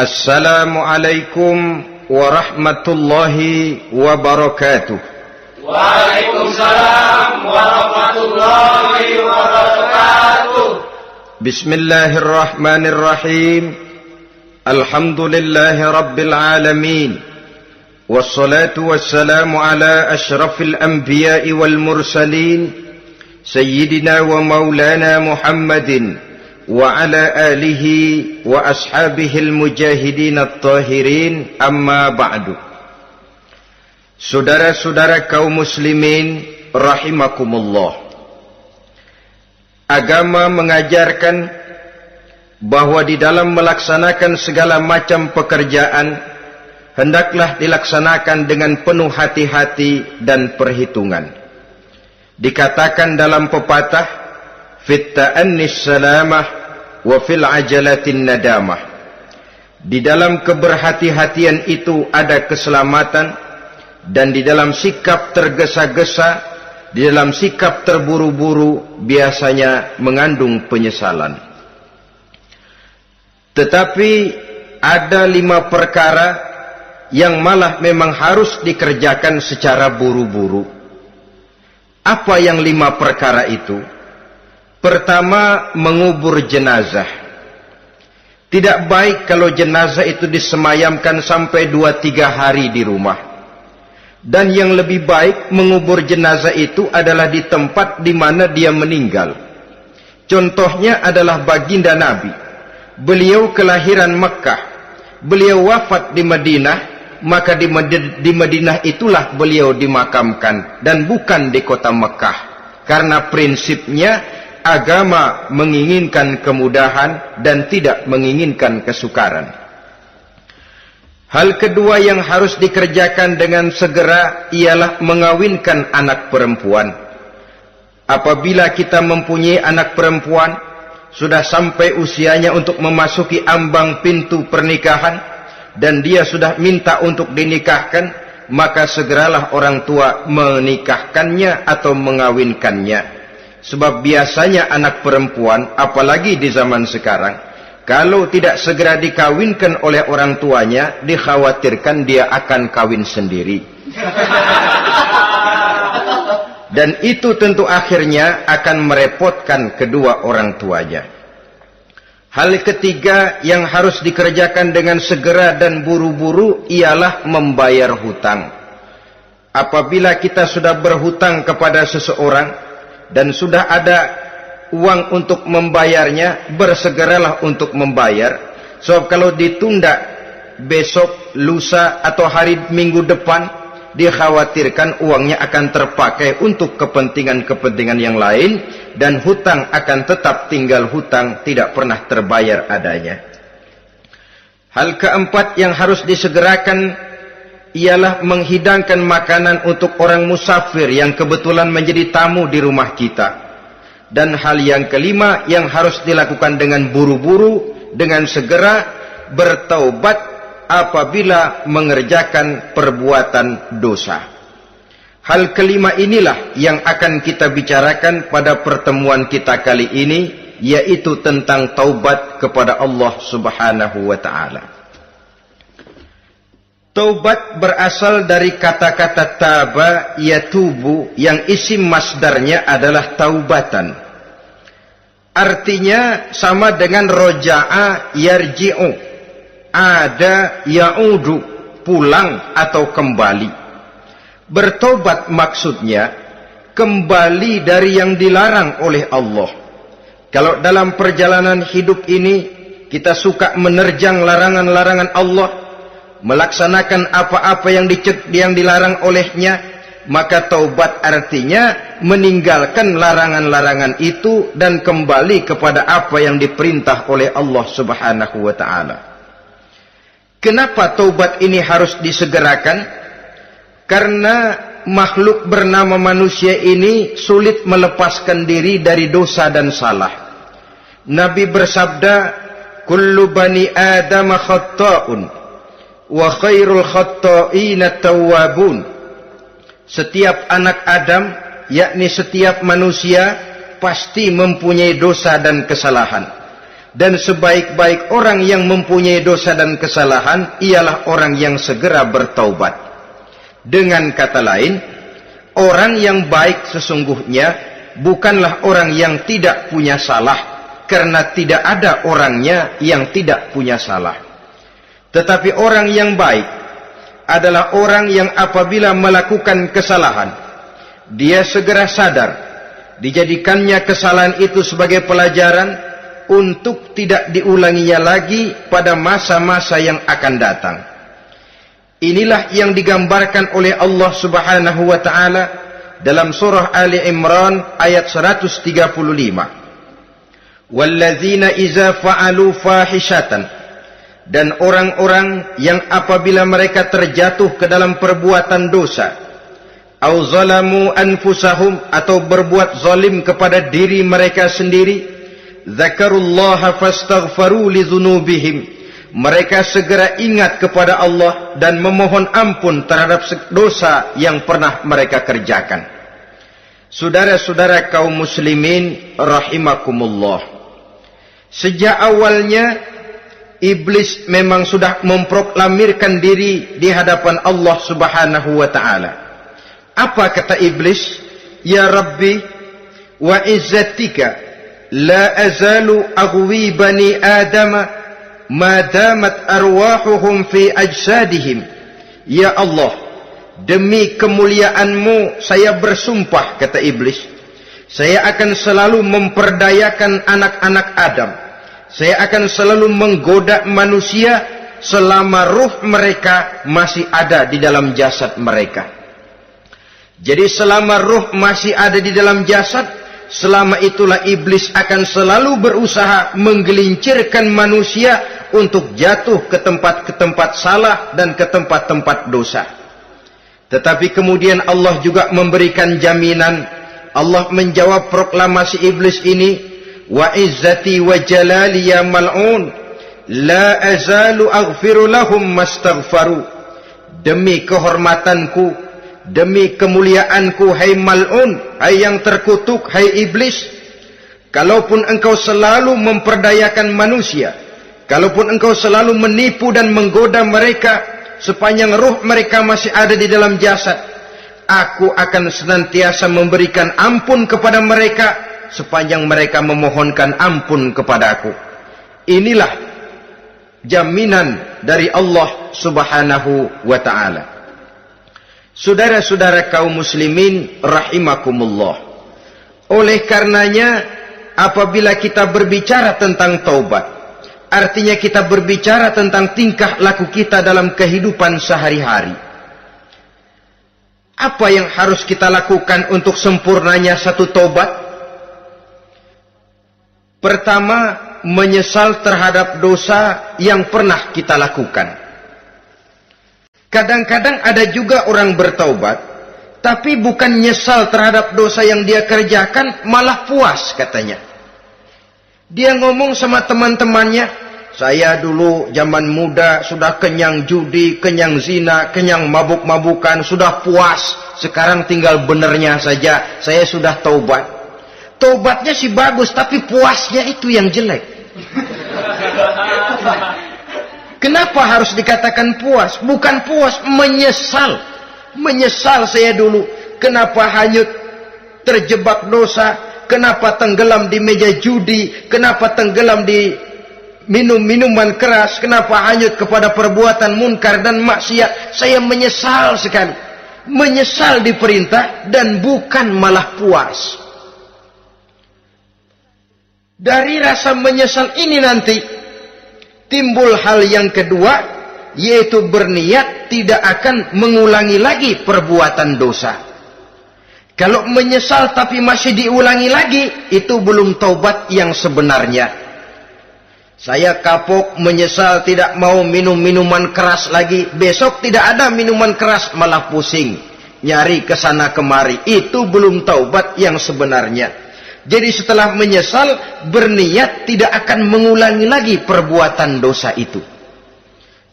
Assalamualaikum warahmatullahi wabarakatuh. Waalaikumsalam warahmatullahi wabarakatuh. Bismillahirrahmanirrahim. Alhamdulillahi rabbil alamin. Wassalatu wassalamu ala ashrafil anbiya'i wal mursalin, Sayyidina wa maulana Muhammadin wa ala alihi wa ashabihil mujahidin at-tahirin, amma ba'du. Saudara-saudara kaum muslimin rahimakumullah, agama mengajarkan bahwa di dalam melaksanakan segala macam pekerjaan hendaklah dilaksanakan dengan penuh hati-hati dan perhitungan. Dikatakan dalam pepatah, fit ta'annis salamah wa fil ajalatin nadamah. Di dalam keberhati-hatian itu ada keselamatan, dan di dalam sikap tergesa-gesa, di dalam sikap terburu-buru biasanya mengandung penyesalan. Tetapi ada 5 perkara yang malah memang harus dikerjakan secara buru-buru. Apa yang 5 perkara itu? Pertama, mengubur jenazah. Tidak baik kalau jenazah itu disemayamkan sampai 2-3 hari di rumah. Dan yang lebih baik mengubur jenazah itu adalah di tempat di mana dia meninggal. Contohnya adalah baginda Nabi. Beliau kelahiran Mekah. Beliau wafat di Madinah, maka di Madinah itulah beliau dimakamkan dan bukan di kota Mekah. Karena prinsipnya agama menginginkan kemudahan dan tidak menginginkan kesukaran. Hal kedua yang harus dikerjakan dengan segera ialah mengawinkan anak perempuan. Apabila kita mempunyai anak perempuan, sudah sampai usianya untuk memasuki ambang pintu pernikahan, dan dia sudah minta untuk dinikahkan, maka segeralah orang tua menikahkannya atau mengawinkannya. Sebab biasanya anak perempuan, apalagi di zaman sekarang, kalau tidak segera dikawinkan oleh orang tuanya, dikhawatirkan dia akan kawin sendiri. Dan itu tentu akhirnya akan merepotkan kedua orang tuanya. Hal ketiga yang harus dikerjakan dengan segera dan buru-buru ialah membayar hutang. Apabila kita sudah berhutang kepada seseorang dan sudah ada uang untuk membayarnya, bersegeralah untuk membayar. Sebab kalau ditunda besok, lusa, atau hari minggu depan, dikhawatirkan uangnya akan terpakai untuk kepentingan-kepentingan yang lain, dan hutang akan tetap tinggal hutang, tidak pernah terbayar adanya. Hal keempat yang harus disegerakan ialah menghidangkan makanan untuk orang musafir yang kebetulan menjadi tamu di rumah kita. Dan hal yang kelima yang harus dilakukan dengan buru-buru, dengan segera, bertaubat apabila mengerjakan perbuatan dosa. Hal kelima inilah yang akan kita bicarakan pada pertemuan kita kali ini, yaitu tentang taubat kepada Allah Subhanahu wa ta'ala. Taubat berasal dari kata-kata taba yatubu, yang isim masdarnya adalah taubatan. Artinya sama dengan roja'a yarji'u, ada ya'udu, pulang atau kembali. Bertobat maksudnya kembali dari yang dilarang oleh Allah. Kalau dalam perjalanan hidup ini kita suka menerjang larangan-larangan Allah, melaksanakan apa-apa yang dilarang olehnya, maka taubat artinya meninggalkan larangan-larangan itu dan kembali kepada apa yang diperintah oleh Allah Subhanahu wa ta'ala. Kenapa taubat ini harus disegerakan? Karena makhluk bernama manusia ini sulit melepaskan diri dari dosa dan salah. Nabi bersabda, kullu bani Adam khatta'un wa khairul khatta'ina tawwabun. Setiap anak Adam, yakni setiap manusia, pasti mempunyai dosa dan kesalahan. Dan sebaik-baik orang yang mempunyai dosa dan kesalahan ialah orang yang segera bertaubat. Dengan kata lain, orang yang baik sesungguhnya bukanlah orang yang tidak punya salah, karena tidak ada orangnya yang tidak punya salah. Tetapi orang yang baik adalah orang yang apabila melakukan kesalahan, dia segera sadar, dijadikannya kesalahan itu sebagai pelajaran untuk tidak diulanginya lagi pada masa-masa yang akan datang. Inilah yang digambarkan oleh Allah Subhanahu wa taala dalam surah Ali Imran ayat 135. Walladzina idza fa'alu fahishatan, dan orang-orang yang apabila mereka terjatuh ke dalam perbuatan dosa, au zalamu anfusahum, atau berbuat zalim kepada diri mereka sendiri, zakarullaha fastaghfaru lidzunubihim, mereka segera ingat kepada Allah dan memohon ampun terhadap dosa yang pernah mereka kerjakan. Saudara-saudara kaum muslimin rahimakumullah, sejak awalnya iblis memang sudah memproklamirkan diri di hadapan Allah Subhanahu wa taala. Apa kata iblis? Ya Rabbi wa izzatika la azalu aghwi bani adama ma damat arwahuhum fi ajsadihim. Ya Allah, demi kemuliaanmu saya bersumpah, kata iblis, saya akan selalu memperdayakan anak-anak Adam, saya akan selalu menggoda manusia selama ruh mereka masih ada di dalam jasad mereka. Jadi selama ruh masih ada di dalam jasad, selama itulah iblis akan selalu berusaha menggelincirkan manusia untuk jatuh ke tempat-tempat salah dan ke tempat-tempat dosa. Tetapi kemudian Allah juga memberikan jaminan. Allah menjawab proklamasi iblis ini, wa izzati wa jalali ya mal'un la azalu aghfiru lahum mastaghfaru. Demi kehormatanku, demi kemuliaanku, hai mal'un, hai yang terkutuk, hai iblis, kalaupun engkau selalu memperdayakan manusia, kalaupun engkau selalu menipu dan menggoda mereka sepanjang ruh mereka masih ada di dalam jasad, aku akan senantiasa memberikan ampun kepada mereka sepanjang mereka memohonkan ampun kepadaku. Inilah jaminan dari Allah Subhanahu wa ta'ala. Saudara-saudara kaum muslimin rahimakumullah, oleh karenanya apabila kita berbicara tentang taubat, artinya kita berbicara tentang tingkah laku kita dalam kehidupan sehari-hari. Apa yang harus kita lakukan untuk sempurnanya satu taubat? Pertama, menyesal terhadap dosa yang pernah kita lakukan. Kadang-kadang ada juga orang bertaubat, tapi bukan nyesal terhadap dosa yang dia kerjakan, malah puas katanya. Dia ngomong sama teman-temannya, saya dulu zaman muda sudah kenyang judi, kenyang zina, kenyang mabuk-mabukan, sudah puas. Sekarang tinggal benernya saja, saya sudah taubat. Taubatnya sih bagus, tapi puasnya itu yang jelek. Kenapa harus dikatakan puas? Bukan puas, menyesal. Menyesal saya dulu. Kenapa hanyut terjebak dosa? Kenapa tenggelam di meja judi? Kenapa tenggelam di minum-minuman keras? Kenapa hanyut kepada perbuatan munkar dan maksiat? Saya menyesal sekali. Menyesal diperintah dan bukan malah puas. Dari rasa menyesal ini nanti timbul hal yang kedua, yaitu berniat tidak akan mengulangi lagi perbuatan dosa. Kalau menyesal tapi masih diulangi lagi, itu belum taubat yang sebenarnya. Saya kapok, menyesal, tidak mau minum minuman keras lagi. Besok tidak ada minuman keras, malah pusing, nyari kesana kemari. Itu belum taubat yang sebenarnya. Jadi setelah menyesal, berniat tidak akan mengulangi lagi perbuatan dosa itu.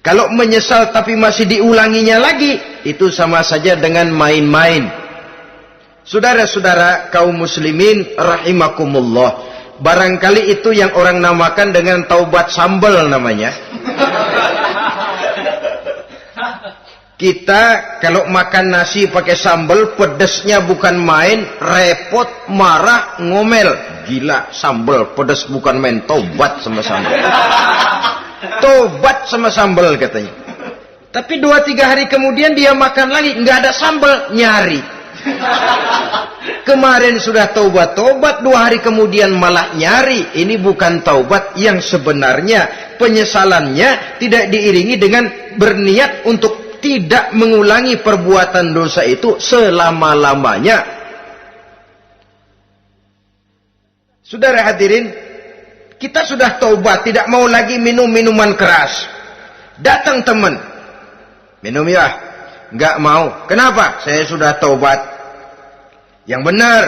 Kalau menyesal tapi masih diulanginya lagi, itu sama saja dengan main-main. Saudara-saudara kaum muslimin rahimakumullah, Barangkali itu yang orang namakan dengan taubat sambal namanya. Kita kalau makan nasi pakai sambal, pedesnya bukan main, repot, marah, ngomel. Gila, sambal pedes bukan main, tobat sama sambal. Tobat sama sambal katanya. Tapi 2-3 hari kemudian dia makan lagi, nggak ada sambal, nyari. Kemarin sudah tobat, 2 hari kemudian malah nyari. Ini bukan taubat yang sebenarnya. Penyesalannya tidak diiringi dengan berniat untuk tidak mengulangi perbuatan dosa itu selama-lamanya. Saudara hadirin, kita sudah taubat, tidak mau lagi minum minuman keras. Datang teman, minum ya? Enggak mau. Kenapa? Saya sudah taubat. Yang benar,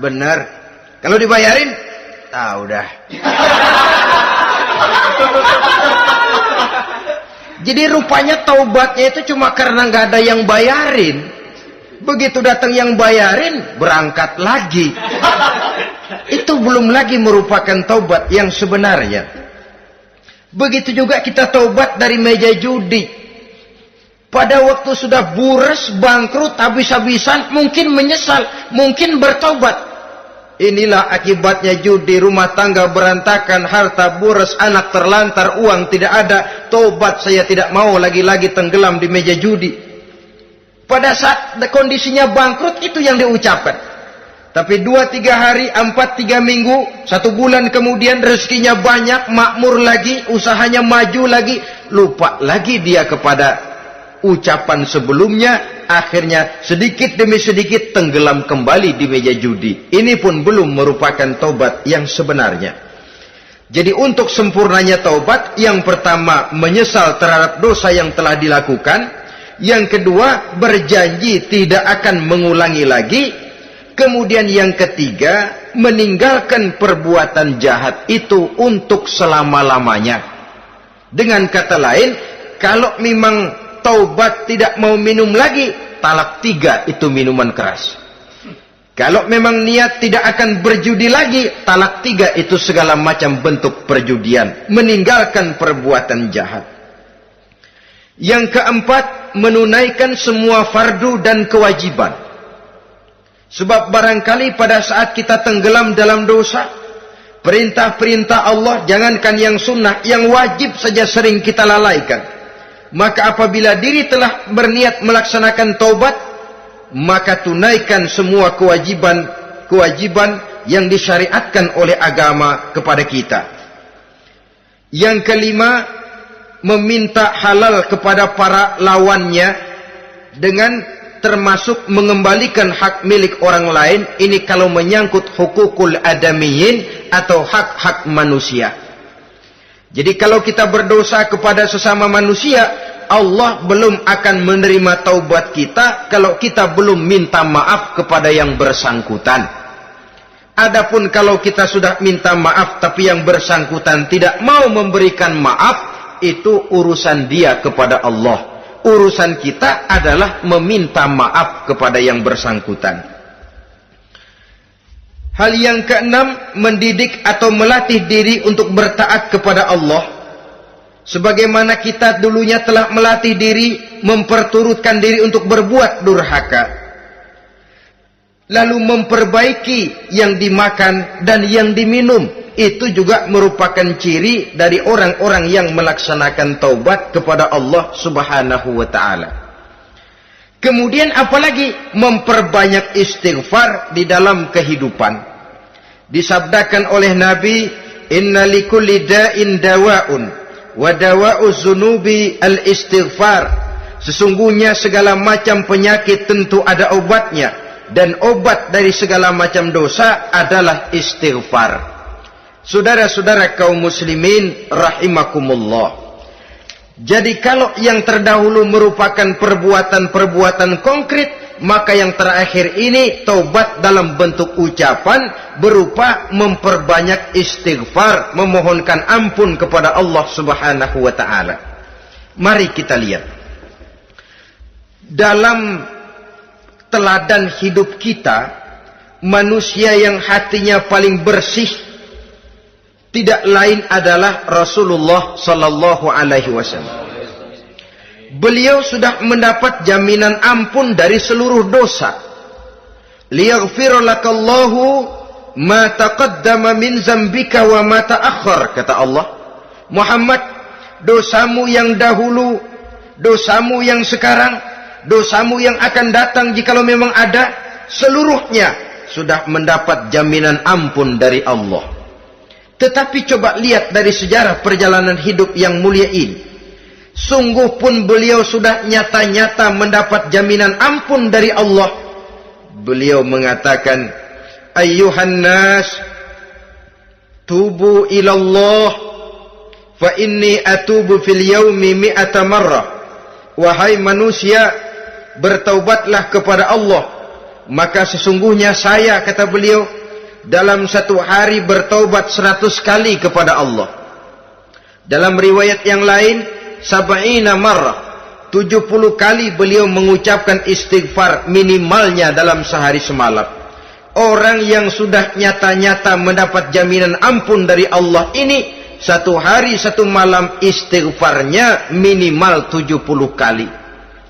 benar. Kalau dibayarin, tahu dah. Jadi rupanya taubatnya itu cuma karena nggak ada yang bayarin. Begitu datang yang bayarin, berangkat lagi. Itu belum lagi merupakan taubat yang sebenarnya. Begitu juga kita taubat dari meja judi. Pada waktu sudah bures, bangkrut, habis-habisan, mungkin menyesal, mungkin bertaubat. Inilah akibatnya judi, rumah tangga berantakan, harta boros, anak terlantar, uang tidak ada. Tobat, saya tidak mau lagi-lagi tenggelam di meja judi. Pada saat kondisinya bangkrut, itu yang diucapkan. Tapi 2-3 hari, 4-3 minggu, 1 bulan kemudian rezekinya banyak, makmur lagi, usahanya maju lagi, lupa lagi dia kepada ucapan sebelumnya, akhirnya sedikit demi sedikit tenggelam kembali di meja judi. Ini pun belum merupakan taubat yang sebenarnya. Jadi untuk sempurnanya taubat, yang pertama menyesal terhadap dosa yang telah dilakukan, yang kedua berjanji tidak akan mengulangi lagi, kemudian yang ketiga meninggalkan perbuatan jahat itu untuk selama-lamanya. Dengan kata lain, kalau memang taubat tidak mau minum lagi, talak 3 itu minuman keras. Kalau memang niat tidak akan berjudi lagi, talak 3 itu segala macam bentuk perjudian, meninggalkan perbuatan jahat. Yang keempat, menunaikan semua fardu dan kewajiban. Sebab barangkali pada saat kita tenggelam dalam dosa, perintah-perintah Allah, jangankan yang sunnah, yang wajib saja sering kita lalaikan. Maka apabila diri telah berniat melaksanakan taubat, maka tunaikan semua kewajiban yang disyariatkan oleh agama kepada kita. Yang kelima, meminta halal kepada para lawannya dengan termasuk mengembalikan hak milik orang lain. Ini kalau menyangkut hukukul adamiyin atau hak-hak manusia. Jadi kalau kita berdosa kepada sesama manusia, Allah belum akan menerima taubat kita kalau kita belum minta maaf kepada yang bersangkutan. Adapun kalau kita sudah minta maaf tapi yang bersangkutan tidak mau memberikan maaf, itu urusan dia kepada Allah. Urusan kita adalah meminta maaf kepada yang bersangkutan. Hal yang keenam, mendidik atau melatih diri untuk bertaat kepada Allah. Sebagaimana kita dulunya telah melatih diri, memperturutkan diri untuk berbuat durhaka. Lalu memperbaiki yang dimakan dan yang diminum. Itu juga merupakan ciri dari orang-orang yang melaksanakan taubat kepada Allah Subhanahu wa ta'ala. Kemudian apalagi memperbanyak istighfar di dalam kehidupan. Disabdakan oleh Nabi, inna likulli da'in dawa'un wa dawa'u zunubi al-istighfar. Sesungguhnya segala macam penyakit tentu ada obatnya, dan obat dari segala macam dosa adalah istighfar. Saudara-saudara kaum muslimin rahimakumullah. Jadi kalau yang terdahulu merupakan perbuatan-perbuatan konkret, maka yang terakhir ini taubat dalam bentuk ucapan berupa memperbanyak istighfar, memohonkan ampun kepada Allah Subhanahu wa ta'ala. Mari kita lihat. Dalam teladan hidup kita, manusia yang hatinya paling bersih, tidak lain adalah Rasulullah sallallahu alaihi wasallam. Beliau sudah mendapat jaminan ampun dari seluruh dosa. Liyaghfir lakallahu ma taqaddama min zambika wa ma ta'akhkhar, kata Allah. Muhammad, dosamu yang dahulu, dosamu yang sekarang, dosamu yang akan datang jikalau memang ada, seluruhnya sudah mendapat jaminan ampun dari Allah. Tetapi coba lihat dari sejarah perjalanan hidup yang mulia ini. Sungguh pun beliau sudah nyata-nyata mendapat jaminan ampun dari Allah. Beliau mengatakan, ayyuhan nas, tubu ilallah, fa inni atubu fil yaumi mi'ata marrah. Wahai manusia, bertaubatlah kepada Allah. Maka sesungguhnya saya, kata beliau, dalam satu hari bertaubat 100 kali kepada Allah. Dalam riwayat yang lain, 70 marrah, 70 kali beliau mengucapkan istighfar minimalnya dalam sehari semalam. Orang yang sudah nyata-nyata mendapat jaminan ampun dari Allah ini, satu hari satu malam istighfarnya minimal 70 kali.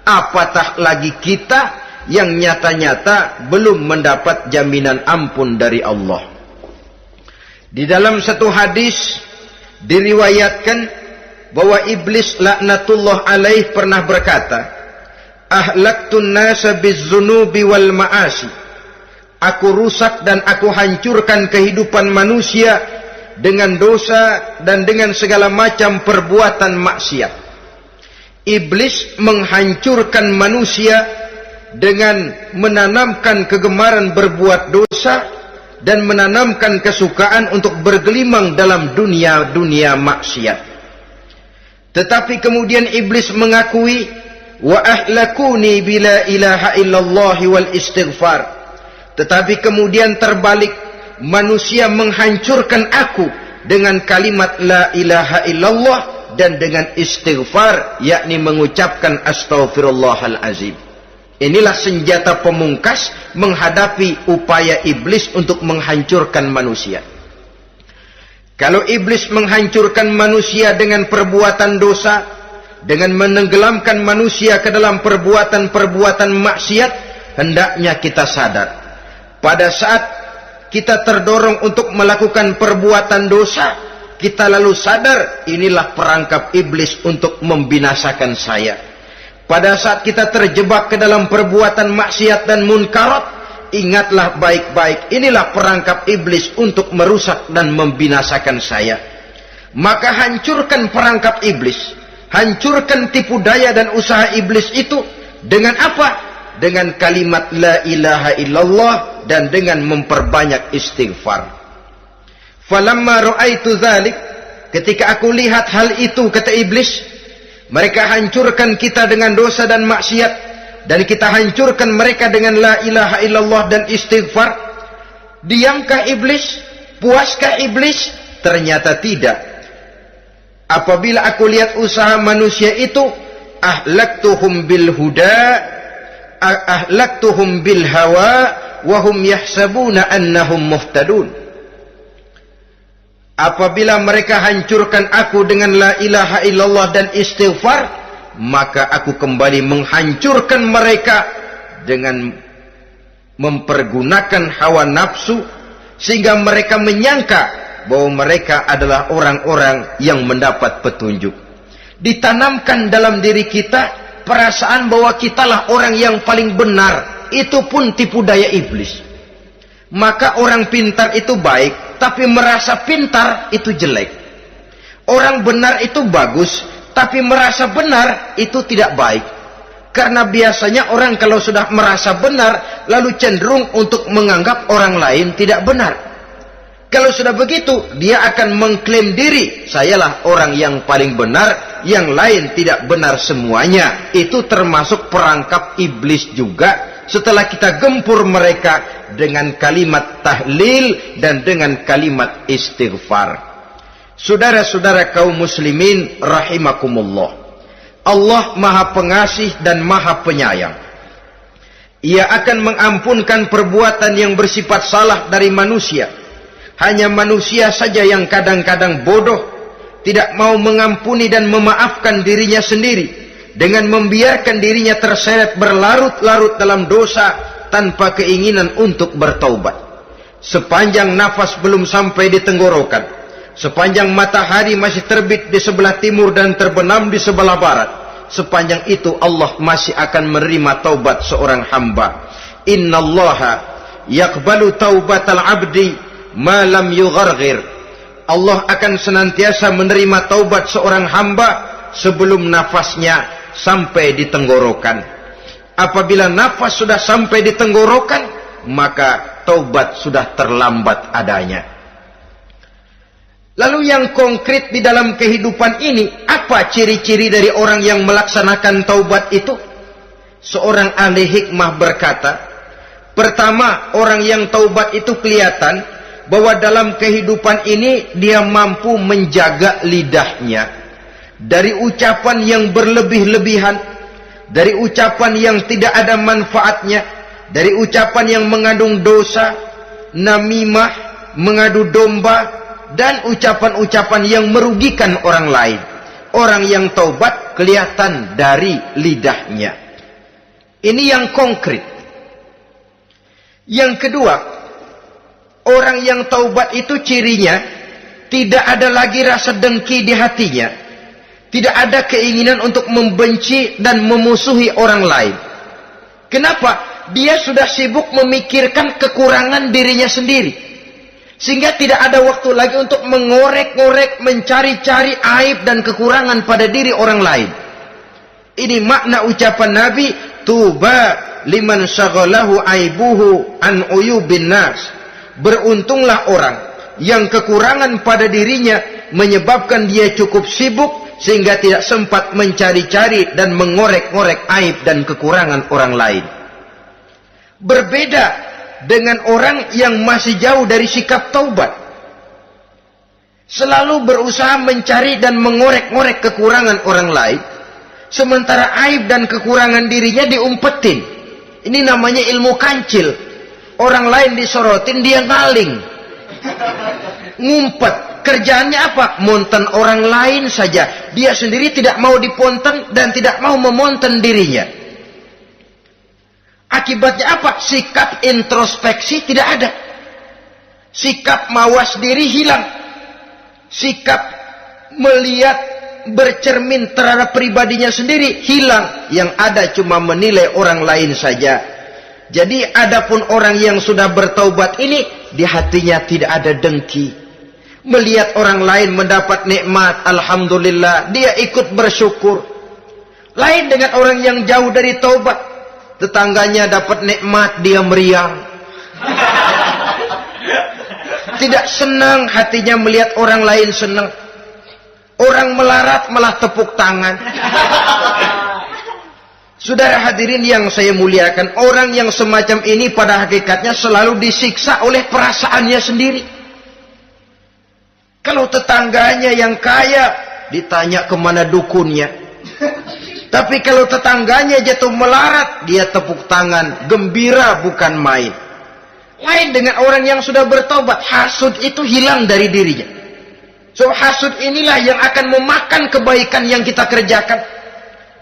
Apatah lagi kita yang nyata-nyata belum mendapat jaminan ampun dari Allah. Di dalam satu hadis diriwayatkan bahwa iblis laknatullah alaih pernah berkata, ahlaktun nasa bizzunubi wal ma'asi. Aku rusak dan aku hancurkan kehidupan manusia dengan dosa dan dengan segala macam perbuatan maksiat. Iblis menghancurkan manusia dengan menanamkan kegemaran berbuat dosa dan menanamkan kesukaan untuk bergelimang dalam dunia maksiat. Tetapi kemudian iblis mengakui, wa ahlakuni bila ilaha illallah wal istighfar. Tetapi kemudian terbalik, manusia menghancurkan aku dengan kalimat la ilaha illallah dan dengan istighfar, yakni mengucapkan astaghfirullahal azim. Inilah senjata pemungkas menghadapi upaya iblis untuk menghancurkan manusia. Kalau iblis menghancurkan manusia dengan perbuatan dosa, dengan menenggelamkan manusia ke dalam perbuatan-perbuatan maksiat, hendaknya kita sadar. Pada saat kita terdorong untuk melakukan perbuatan dosa, kita lalu sadar, inilah perangkap iblis untuk membinasakan saya. Pada saat kita terjebak ke dalam perbuatan maksiat dan munkarat, ingatlah baik-baik, inilah perangkap iblis untuk merusak dan membinasakan saya. Maka hancurkan perangkap iblis, hancurkan tipu daya dan usaha iblis itu dengan apa? Dengan kalimat la ilaha illallah dan dengan memperbanyak istighfar. Falamma ra'aitu dzalik, ketika aku lihat hal itu, kata iblis, mereka hancurkan kita dengan dosa dan maksiat, dan kita hancurkan mereka dengan la ilaha illallah dan istighfar. Diamkah iblis? Puaskah iblis? Ternyata tidak. Apabila aku lihat usaha manusia itu, ahlaktuhum bil huda, ahlaktuhum bil hawa, wahum yahsabuna annahum muhtadun. Apabila mereka hancurkan aku dengan la ilaha illallah dan istighfar, maka aku kembali menghancurkan mereka dengan mempergunakan hawa nafsu, sehingga mereka menyangka bahwa mereka adalah orang-orang yang mendapat petunjuk. Ditanamkan dalam diri kita perasaan bahwa kitalah orang yang paling benar. Itu pun tipu daya iblis. Maka orang pintar itu baik, tapi merasa pintar itu jelek. Orang benar itu bagus, tapi merasa benar itu tidak baik. Karena biasanya orang kalau sudah merasa benar, lalu cenderung untuk menganggap orang lain tidak benar. Kalau sudah begitu, dia akan mengklaim diri, sayalah orang yang paling benar, yang lain tidak benar semuanya. Itu termasuk perangkap iblis juga, setelah kita gempur mereka dengan kalimat tahlil dan dengan kalimat istighfar. Saudara-saudara kaum muslimin rahimakumullah, Allah Maha Pengasih dan Maha Penyayang. Ia akan mengampunkan perbuatan yang bersifat salah dari manusia, Hanya manusia saja yang kadang-kadang bodoh, tidak mau mengampuni dan memaafkan dirinya sendiri, dengan membiarkan dirinya terseret berlarut-larut dalam dosa tanpa keinginan untuk bertaubat. Sepanjang nafas belum sampai di tenggorokan, sepanjang matahari masih terbit di sebelah timur dan terbenam di sebelah barat, sepanjang itu Allah masih akan menerima taubat seorang hamba. Innallaha yaqbalu taubatal abdi ma lam yugharghir. Allah akan senantiasa menerima taubat seorang hamba sebelum nafasnya sampai di tenggorokan. Apabila nafas sudah sampai di tenggorokan, maka taubat sudah terlambat adanya. Lalu yang konkret di dalam kehidupan ini, apa ciri-ciri dari orang yang melaksanakan taubat itu? Seorang ahli hikmah berkata, pertama, orang yang taubat itu kelihatan bahwa dalam kehidupan ini dia mampu menjaga lidahnya dari ucapan yang berlebih-lebihan, dari ucapan yang tidak ada manfaatnya, dari ucapan yang mengandung dosa, namimah, mengadu domba, dan ucapan-ucapan yang merugikan orang lain. Orang yang taubat kelihatan dari lidahnya. Ini yang konkret. Yang kedua, orang yang taubat itu cirinya tidak ada lagi rasa dengki di hatinya. Tidak ada keinginan untuk membenci dan memusuhi orang lain. Kenapa? Dia sudah sibuk memikirkan kekurangan dirinya sendiri. Sehingga tidak ada waktu lagi untuk mengorek-ngorek, mencari-cari aib dan kekurangan pada diri orang lain. Ini makna ucapan Nabi, tuba liman syaghalahu aibuhu an uyubin nas. Beruntunglah orang yang kekurangan pada dirinya menyebabkan dia cukup sibuk sehingga tidak sempat mencari-cari dan mengorek-ngorek aib dan kekurangan orang lain. Berbeda dengan orang yang masih jauh dari sikap taubat. Selalu berusaha mencari dan mengorek-ngorek kekurangan orang lain, sementara aib dan kekurangan dirinya diumpetin. Ini namanya ilmu kancil. Orang lain disorotin, dia ngaling, ngumpet. Kerjaannya apa? Monten orang lain saja. Dia sendiri tidak mau diponten dan tidak mau memonten dirinya. Akibatnya apa? Sikap introspeksi tidak ada. Sikap mawas diri hilang. Sikap melihat, bercermin terhadap pribadinya sendiri hilang. Yang ada cuma menilai orang lain saja. Jadi adapun orang yang sudah bertaubat ini, di hatinya tidak ada dengki. Melihat orang lain mendapat nikmat, alhamdulillah, dia ikut bersyukur. Lain dengan orang yang jauh dari taubat. Tetangganya dapat nikmat, dia meriang. Tidak senang hatinya melihat orang lain senang. Orang melarat malah tepuk tangan. Saudara hadirin yang saya muliakan, orang yang semacam ini pada hakikatnya selalu disiksa oleh perasaannya sendiri. Kalau tetangganya yang kaya, ditanya kemana dukunnya. Tapi kalau tetangganya jatuh melarat, dia tepuk tangan, gembira bukan main. Lain dengan orang yang sudah bertobat, hasud itu hilang dari dirinya. So hasud inilah yang akan memakan kebaikan yang kita kerjakan.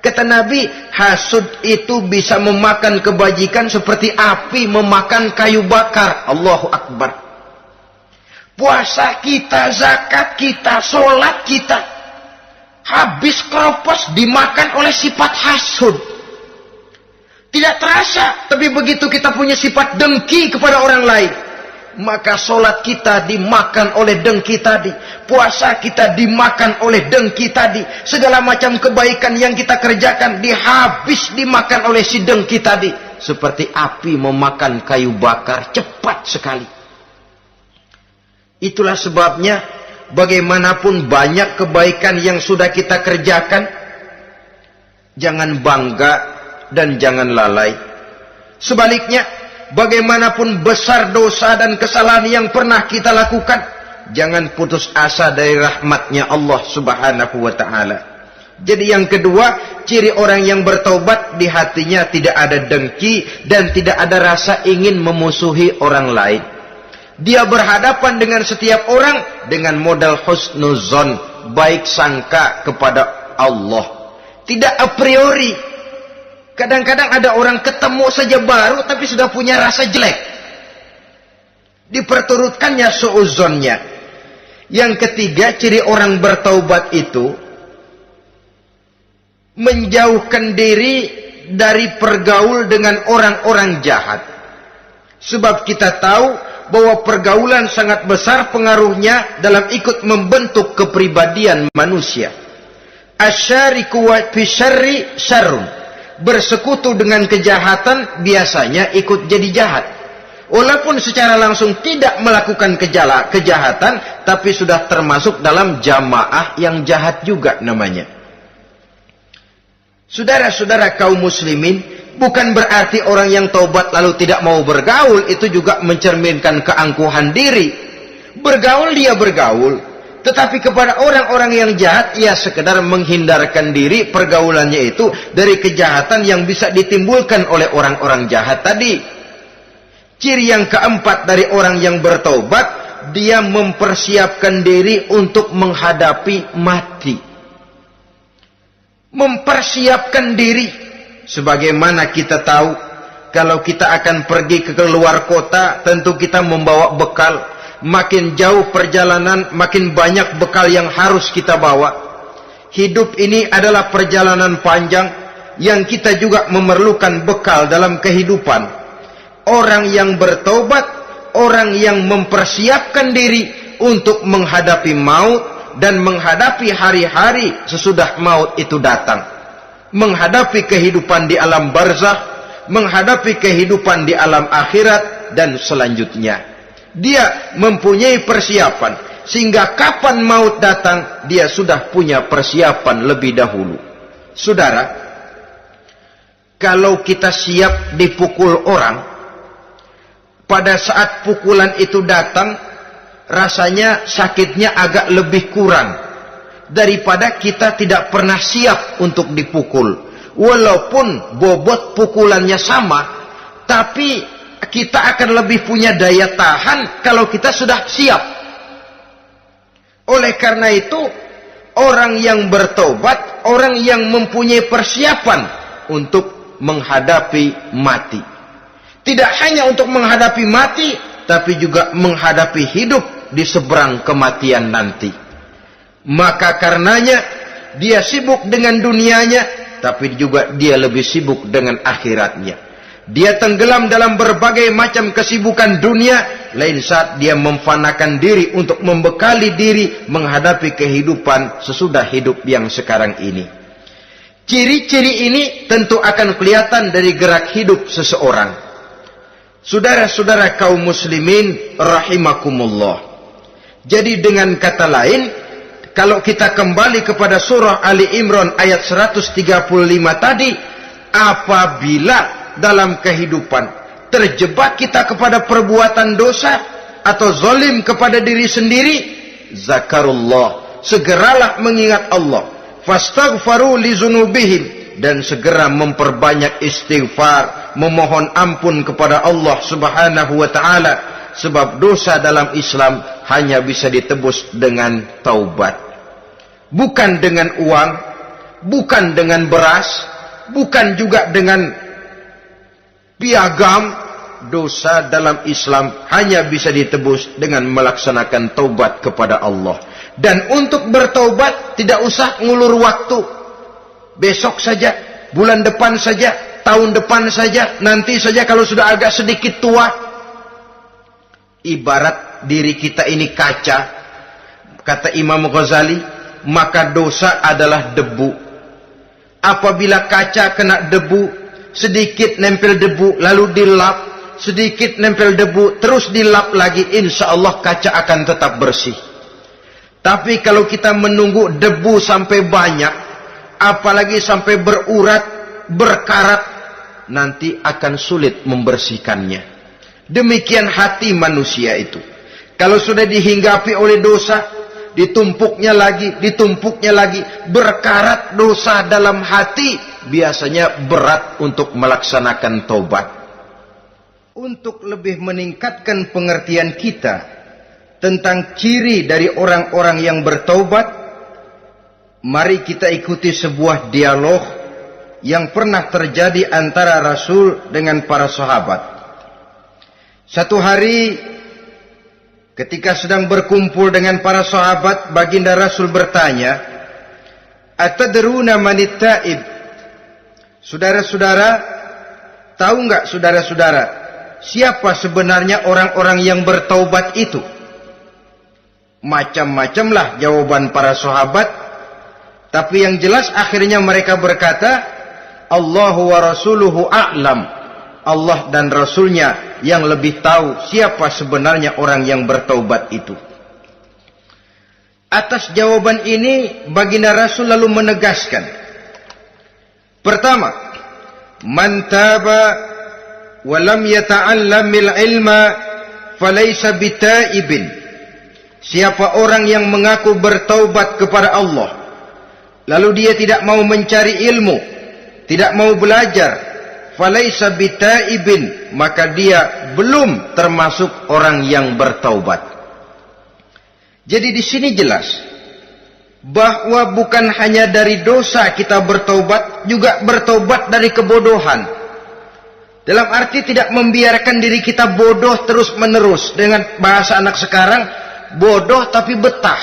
Kata Nabi, hasud itu bisa memakan kebajikan seperti api memakan kayu bakar. Allahu Akbar. Puasa kita, zakat kita, sholat kita, habis keropos dimakan oleh sifat hasud. Tidak terasa, tapi begitu kita punya sifat dengki kepada orang lain, maka sholat kita dimakan oleh dengki tadi, puasa kita dimakan oleh dengki tadi, segala macam kebaikan yang kita kerjakan dimakan oleh si dengki tadi, seperti api memakan kayu bakar, cepat sekali. Itulah sebabnya bagaimanapun banyak kebaikan yang sudah kita kerjakan, jangan bangga dan jangan lalai. Sebaliknya, bagaimanapun besar dosa dan kesalahan yang pernah kita lakukan, jangan putus asa dari rahmatnya Allah Subhanahu wa ta'ala. Jadi yang kedua, ciri orang yang bertaubat, di hatinya tidak ada dengki dan tidak ada rasa ingin memusuhi orang lain. Dia berhadapan dengan setiap orang dengan modal husnuzon, baik sangka kepada Allah. Tidak a priori. Kadang-kadang ada orang ketemu saja baru tapi sudah punya rasa jelek. Diperturutkannya su'uzonnya. Yang ketiga, ciri orang bertaubat itu menjauhkan diri dari pergaul dengan orang-orang jahat. Sebab kita tahu bahwa pergaulan sangat besar pengaruhnya dalam ikut membentuk kepribadian manusia. Asyariku wa fi syarri syarrun. Bersekutu dengan kejahatan biasanya ikut jadi jahat. Walaupun secara langsung tidak melakukan kejahatan, tapi sudah termasuk dalam jamaah yang jahat juga namanya. Saudara-saudara kaum muslimin, bukan berarti orang yang taubat lalu tidak mau bergaul itu juga mencerminkan keangkuhan diri. Bergaul dia bergaul, tetapi kepada orang-orang yang jahat ia sekedar menghindarkan diri pergaulannya itu dari kejahatan yang bisa ditimbulkan oleh orang-orang jahat tadi. Ciri yang keempat dari orang yang bertaubat, dia mempersiapkan diri untuk menghadapi mati. Mempersiapkan diri. Sebagaimana kita tahu, kalau kita akan pergi ke luar kota, tentu kita membawa bekal. Makin jauh perjalanan, makin banyak bekal yang harus kita bawa. Hidup ini adalah perjalanan panjang yang kita juga memerlukan bekal dalam kehidupan. Orang yang bertobat, orang yang mempersiapkan diri untuk menghadapi maut dan menghadapi hari-hari sesudah maut itu datang. Menghadapi kehidupan di alam barzakh, menghadapi kehidupan di alam akhirat dan selanjutnya. Dia mempunyai persiapan sehingga kapan maut datang dia sudah punya persiapan lebih dahulu. Saudara, kalau kita siap dipukul orang, pada saat pukulan itu datang rasanya sakitnya agak lebih kurang daripada kita tidak pernah siap untuk dipukul. Walaupun bobot pukulannya sama, tapi kita akan lebih punya daya tahan kalau kita sudah siap. Oleh karena itu, orang yang bertobat, orang yang mempunyai persiapan untuk menghadapi mati. Tidak hanya untuk menghadapi mati, tapi juga menghadapi hidup di seberang kematian nanti. Maka karenanya dia sibuk dengan dunianya, tapi juga dia lebih sibuk dengan akhiratnya. Dia tenggelam dalam berbagai macam kesibukan dunia, lain saat dia memfanakan diri untuk membekali diri menghadapi kehidupan sesudah hidup yang sekarang ini. Ciri-ciri ini tentu akan kelihatan dari gerak hidup seseorang. Saudara-saudara kaum muslimin rahimakumullah. Jadi dengan kata lain, kalau kita kembali kepada surah Ali Imran ayat 135 tadi, apabila dalam kehidupan terjebak kita kepada perbuatan dosa atau zalim kepada diri sendiri, zakarullah, segeralah mengingat Allah, fastaghfaru li dzunubihim, dan segera memperbanyak istighfar, memohon ampun kepada Allah Subhanahu wa taala, sebab dosa dalam Islam hanya bisa ditebus dengan taubat. Bukan dengan uang, bukan dengan beras, bukan juga dengan piagam. Dosa dalam Islam hanya bisa ditebus dengan melaksanakan taubat kepada Allah. Dan untuk bertaubat tidak usah ngulur waktu. Besok saja, bulan depan saja, tahun depan saja, nanti saja kalau sudah agak sedikit tua. Ibarat diri kita ini kaca, kata Imam Ghazali, maka dosa adalah debu. Apabila kaca kena debu, sedikit nempel debu lalu dilap, sedikit nempel debu terus dilap lagi, insya Allah kaca akan tetap bersih. Tapi kalau kita menunggu debu sampai banyak, apalagi sampai berurat, berkarat, nanti akan sulit membersihkannya. Demikian hati manusia itu. Kalau sudah dihinggapi oleh dosa, ditumpuknya lagi, berkarat dosa dalam hati, biasanya berat untuk melaksanakan taubat. untuk lebih meningkatkan pengertian kita tentang ciri dari orang-orang yang bertaubat, mari kita ikuti sebuah dialog yang pernah terjadi antara Rasul dengan para sahabat. Satu hari ketika sedang berkumpul dengan para sahabat, baginda Rasul bertanya, "Atadruna manit taib?" Saudara-saudara, tahu enggak saudara-saudara, siapa sebenarnya orang-orang yang bertaubat itu? Macam-macamlah jawaban para sahabat, tapi yang jelas akhirnya mereka berkata, Allahu wa rasuluhu a'lam. Allah dan Rasulnya yang lebih tahu siapa sebenarnya orang yang bertaubat itu. Atas jawaban ini, baginda Rasul lalu menegaskan, pertama, man taba wa lam yata'allamil ilma falaysa bitaibin. Siapa orang yang mengaku bertaubat kepada Allah, lalu dia tidak mau mencari ilmu, tidak mau belajar, falaysa bitaibin, maka dia belum termasuk orang yang bertaubat. Jadi di sini jelas bahwa bukan hanya dari dosa kita bertaubat, juga bertaubat dari kebodohan. Dalam arti tidak membiarkan diri kita bodoh terus menerus. Dengan bahasa anak sekarang, bodoh tapi betah.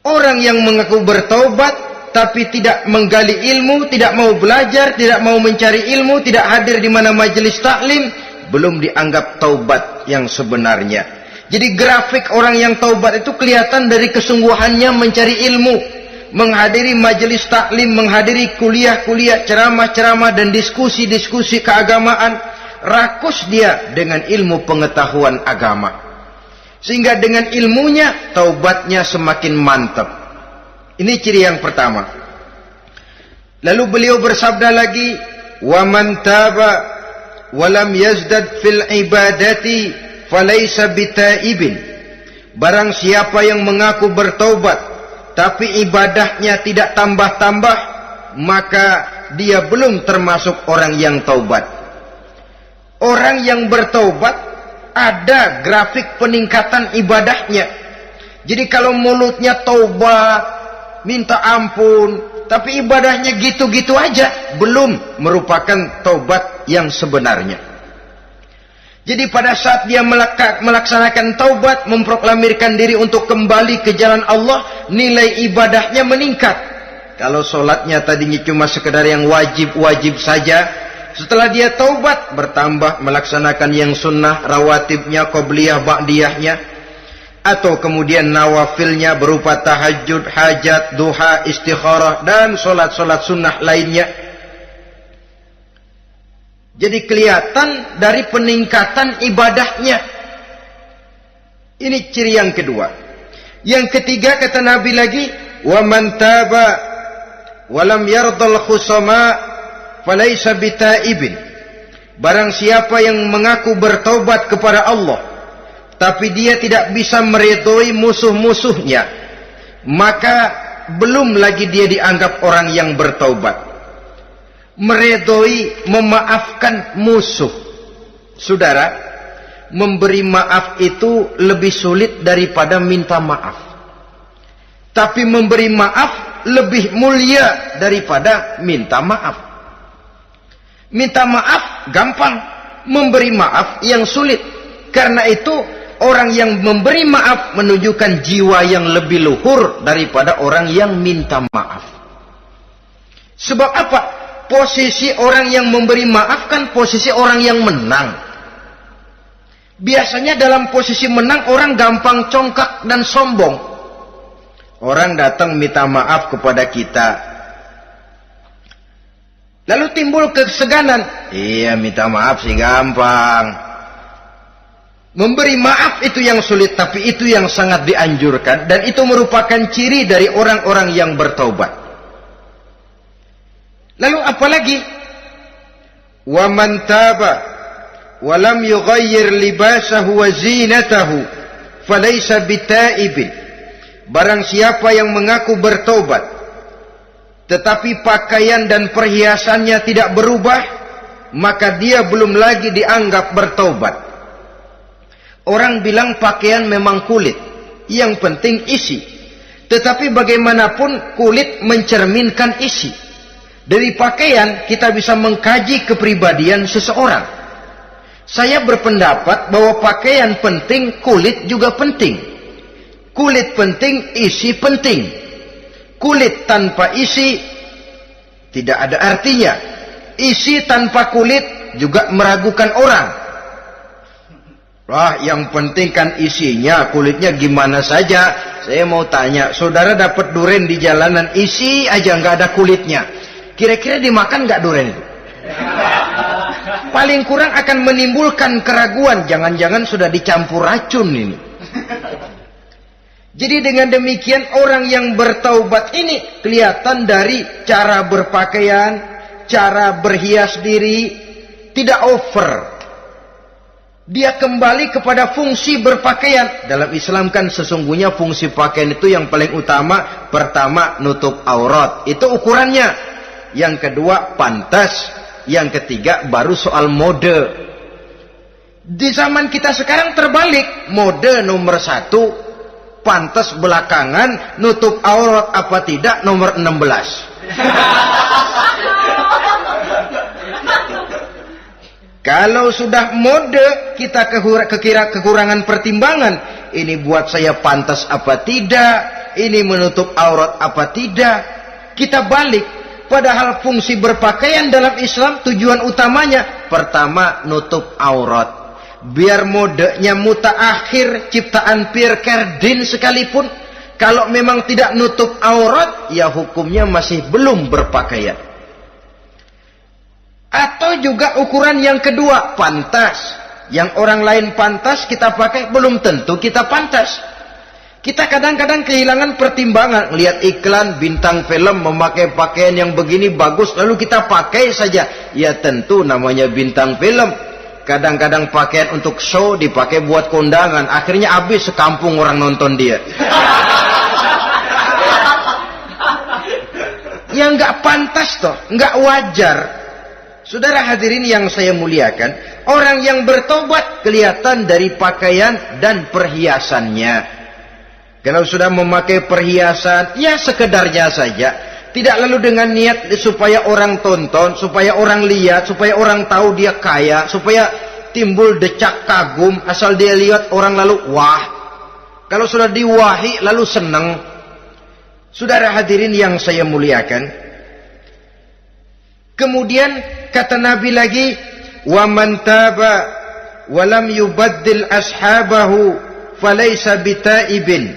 Orang yang mengaku bertaubat tapi tidak menggali ilmu, tidak mau belajar, tidak mau mencari ilmu, tidak hadir di mana majelis taklim, belum dianggap taubat yang sebenarnya. Jadi grafik orang yang taubat itu kelihatan dari kesungguhannya mencari ilmu, menghadiri majelis taklim, menghadiri kuliah-kuliah, ceramah-ceramah dan diskusi-diskusi keagamaan. Rakus dia dengan ilmu pengetahuan agama, sehingga dengan ilmunya taubatnya semakin mantap. Ini ciri yang pertama. Lalu beliau bersabda lagi, wa man taba walam yazdad fil ibadati falaysa bitaibin. Barang siapa yang mengaku bertaubat tapi ibadahnya tidak tambah-tambah, maka dia belum termasuk orang yang taubat. Orang yang bertaubat ada grafik peningkatan ibadahnya. Jadi kalau mulutnya taubat, minta ampun, tapi ibadahnya gitu-gitu aja, belum merupakan taubat yang sebenarnya. Jadi pada saat dia melaksanakan taubat, memproklamirkan diri untuk kembali ke jalan Allah, nilai ibadahnya meningkat. Kalau sholatnya tadinya cuma sekedar yang wajib-wajib saja, setelah dia taubat bertambah melaksanakan yang sunnah, rawatibnya, qobliyah, ba'diyahnya, atau kemudian nawafilnya berupa tahajud, hajat, duha, istikharah, dan solat-solat sunnah lainnya. Jadi kelihatan dari peningkatan ibadahnya. Ini ciri yang kedua. Yang ketiga kata Nabi lagi, wa man taba wa lam yardal khusama falaysa bitaibin. Barang siapa yang mengaku bertaubat kepada Allah tapi dia tidak bisa meridhoi musuh-musuhnya, maka belum lagi dia dianggap orang yang bertaubat. Meridhoi, memaafkan musuh. Saudara, memberi maaf itu lebih sulit daripada minta maaf. Tapi memberi maaf lebih mulia daripada minta maaf. Minta maaf gampang, memberi maaf yang sulit. Karena itu orang yang memberi maaf menunjukkan jiwa yang lebih luhur daripada orang yang minta maaf. Sebab apa? Posisi orang yang memberi maaf kan posisi orang yang menang. Biasanya dalam posisi menang orang gampang congkak dan sombong. Orang datang minta maaf kepada kita, lalu timbul keseganan. Iya, minta maaf sih gampang. Memberi maaf itu yang sulit, tapi itu yang sangat dianjurkan, dan itu merupakan ciri dari orang-orang yang bertaubat. Lalu apalagi? Wa man taba wa lam yughayyir libasahu wa zinatahu falaysa bitaibin. Barang siapa yang mengaku bertaubat tetapi pakaian dan perhiasannya tidak berubah, maka dia belum lagi dianggap bertaubat. Orang bilang pakaian memang kulit, yang penting isi. Tetapi bagaimanapun kulit mencerminkan isi. Dari pakaian kita bisa mengkaji kepribadian seseorang. Saya berpendapat bahwa pakaian penting, kulit juga penting. Kulit penting, isi penting. Kulit tanpa isi tidak ada artinya. Isi tanpa kulit juga meragukan orang. Wah, yang penting kan isinya, kulitnya gimana saja. Saya mau tanya, saudara dapat duren di jalanan, isi aja nggak ada kulitnya. Kira-kira dimakan nggak duren itu? Paling kurang akan menimbulkan keraguan. Jangan-jangan sudah dicampur racun ini. Jadi dengan demikian orang yang bertaubat ini kelihatan dari cara berpakaian, cara berhias diri, tidak over. Dia kembali kepada fungsi berpakaian. Dalam Islam kan sesungguhnya fungsi pakaian itu yang paling utama. Pertama, nutup aurat. Itu ukurannya. Yang kedua, pantas. Yang ketiga, baru soal mode. Di zaman kita sekarang terbalik. Mode nomor 1, pantas belakangan, nutup aurat apa tidak nomor 16. Kalau sudah mode, kita kekira kekurangan pertimbangan. Ini buat saya pantas apa tidak, ini menutup aurat apa tidak. Kita balik. Padahal fungsi berpakaian dalam Islam tujuan utamanya pertama nutup aurat. Biar modenya mutaakhir, ciptaan Pierre Cardin sekalipun, kalau memang tidak nutup aurat, ya hukumnya masih belum berpakaian. Atau juga ukuran yang kedua, pantas. Yang orang lain pantas kita pakai, belum tentu kita pantas. Kita kadang-kadang kehilangan pertimbangan. Lihat iklan bintang film memakai pakaian yang begini bagus, lalu kita pakai saja. Ya tentu namanya bintang film. Kadang-kadang pakaian untuk show dipakai buat kondangan. Akhirnya habis sekampung orang nonton dia. Ya nggak pantas toh, nggak wajar. Saudara hadirin yang saya muliakan, orang yang bertobat kelihatan dari pakaian dan perhiasannya. Kalau sudah memakai perhiasan, ya sekedarnya saja. Tidak lalu dengan niat supaya orang tonton, supaya orang lihat, supaya orang tahu dia kaya, supaya timbul decak kagum, asal dia lihat orang lalu wah. Kalau sudah diwahi lalu senang. Saudara hadirin yang saya muliakan. Kemudian kata Nabi lagi, wa man taba wa lam yubaddil ashabahu falaysa bitaibin.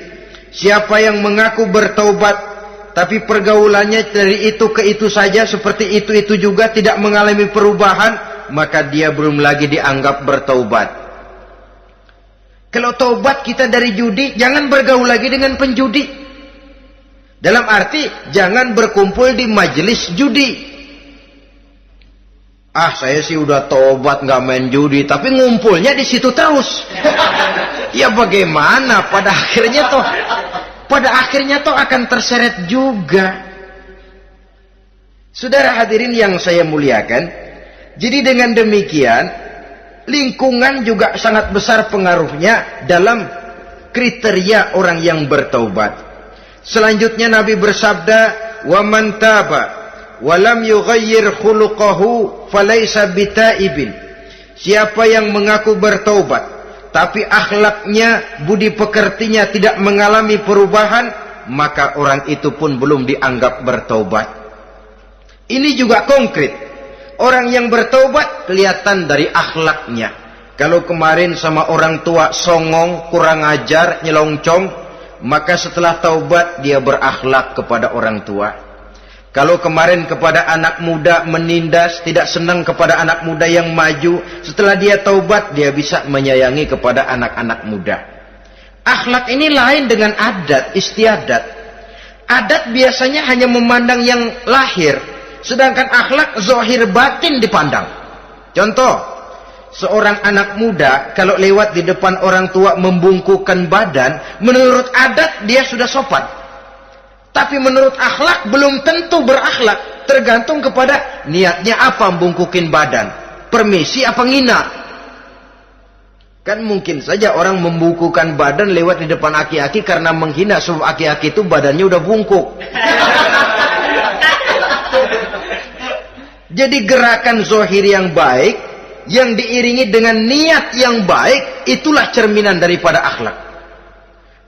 Siapa yang mengaku bertaubat tapi pergaulannya dari itu ke itu saja, seperti itu juga tidak mengalami perubahan, maka dia belum lagi dianggap bertaubat. Kalau taubat kita dari judi, jangan bergaul lagi dengan penjudi. Dalam arti jangan berkumpul di majelis judi. Ah, saya sih udah taubat nggak main judi, tapi ngumpulnya di situ terus. Ya bagaimana? Pada akhirnya toh akan terseret juga. Saudara hadirin yang saya muliakan, jadi dengan demikian lingkungan juga sangat besar pengaruhnya dalam kriteria orang yang bertaubat. Selanjutnya Nabi bersabda, "Wa man taba wa lam yughayyir khuluquhu falaysa bitaibin." Siapa yang mengaku bertaubat tapi akhlaknya, budi pekertinya tidak mengalami perubahan, maka orang itu pun belum dianggap bertaubat. Ini juga konkret. Orang yang bertaubat kelihatan dari akhlaknya. Kalau kemarin sama orang tua songong, kurang ajar, nyelongcong, maka setelah taubat dia berakhlak kepada orang tua. Kalau kemarin kepada anak muda menindas, tidak senang kepada anak muda yang maju, setelah dia taubat dia bisa menyayangi kepada anak-anak muda. Akhlak ini lain dengan adat, istiadat. Adat biasanya hanya memandang yang lahir, sedangkan akhlak zahir batin dipandang. Contoh, seorang anak muda kalau lewat di depan orang tua membungkukkan badan, menurut adat dia sudah sopan. Tapi menurut akhlak belum tentu berakhlak. Tergantung kepada niatnya apa membungkukin badan. Permisi apa ngina. Kan mungkin saja orang membungkukan badan lewat di depan aki-aki karena menghina sebab aki-aki itu badannya udah bungkuk. Jadi gerakan zohir yang baik yang diiringi dengan niat yang baik itulah cerminan daripada akhlak.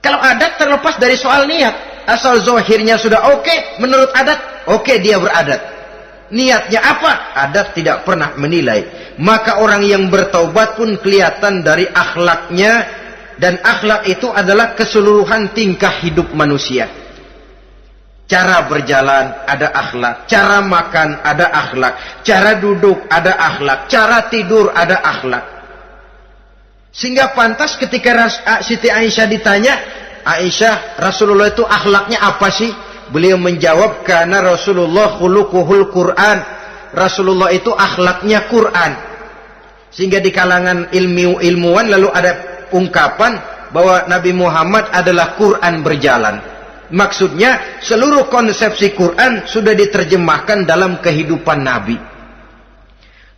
Kalau adat terlepas dari soal niat. Asal zohirnya sudah oke, menurut adat, oke dia beradat. Niatnya apa? Adat tidak pernah menilai. Maka orang yang bertaubat pun kelihatan dari akhlaknya. Dan akhlak itu adalah keseluruhan tingkah hidup manusia. Cara berjalan ada akhlak. Cara makan ada akhlak. Cara duduk ada akhlak. Cara tidur ada akhlak. Sehingga pantas ketika Siti Aisyah ditanya, Aisyah, Rasulullah itu akhlaknya apa sih? Beliau menjawab, karena Rasulullah khuluquhul Quran. Rasulullah itu akhlaknya Quran. Sehingga di kalangan ilmuwan lalu ada ungkapan bahwa Nabi Muhammad adalah Quran berjalan. Maksudnya seluruh konsepsi Quran sudah diterjemahkan dalam kehidupan Nabi.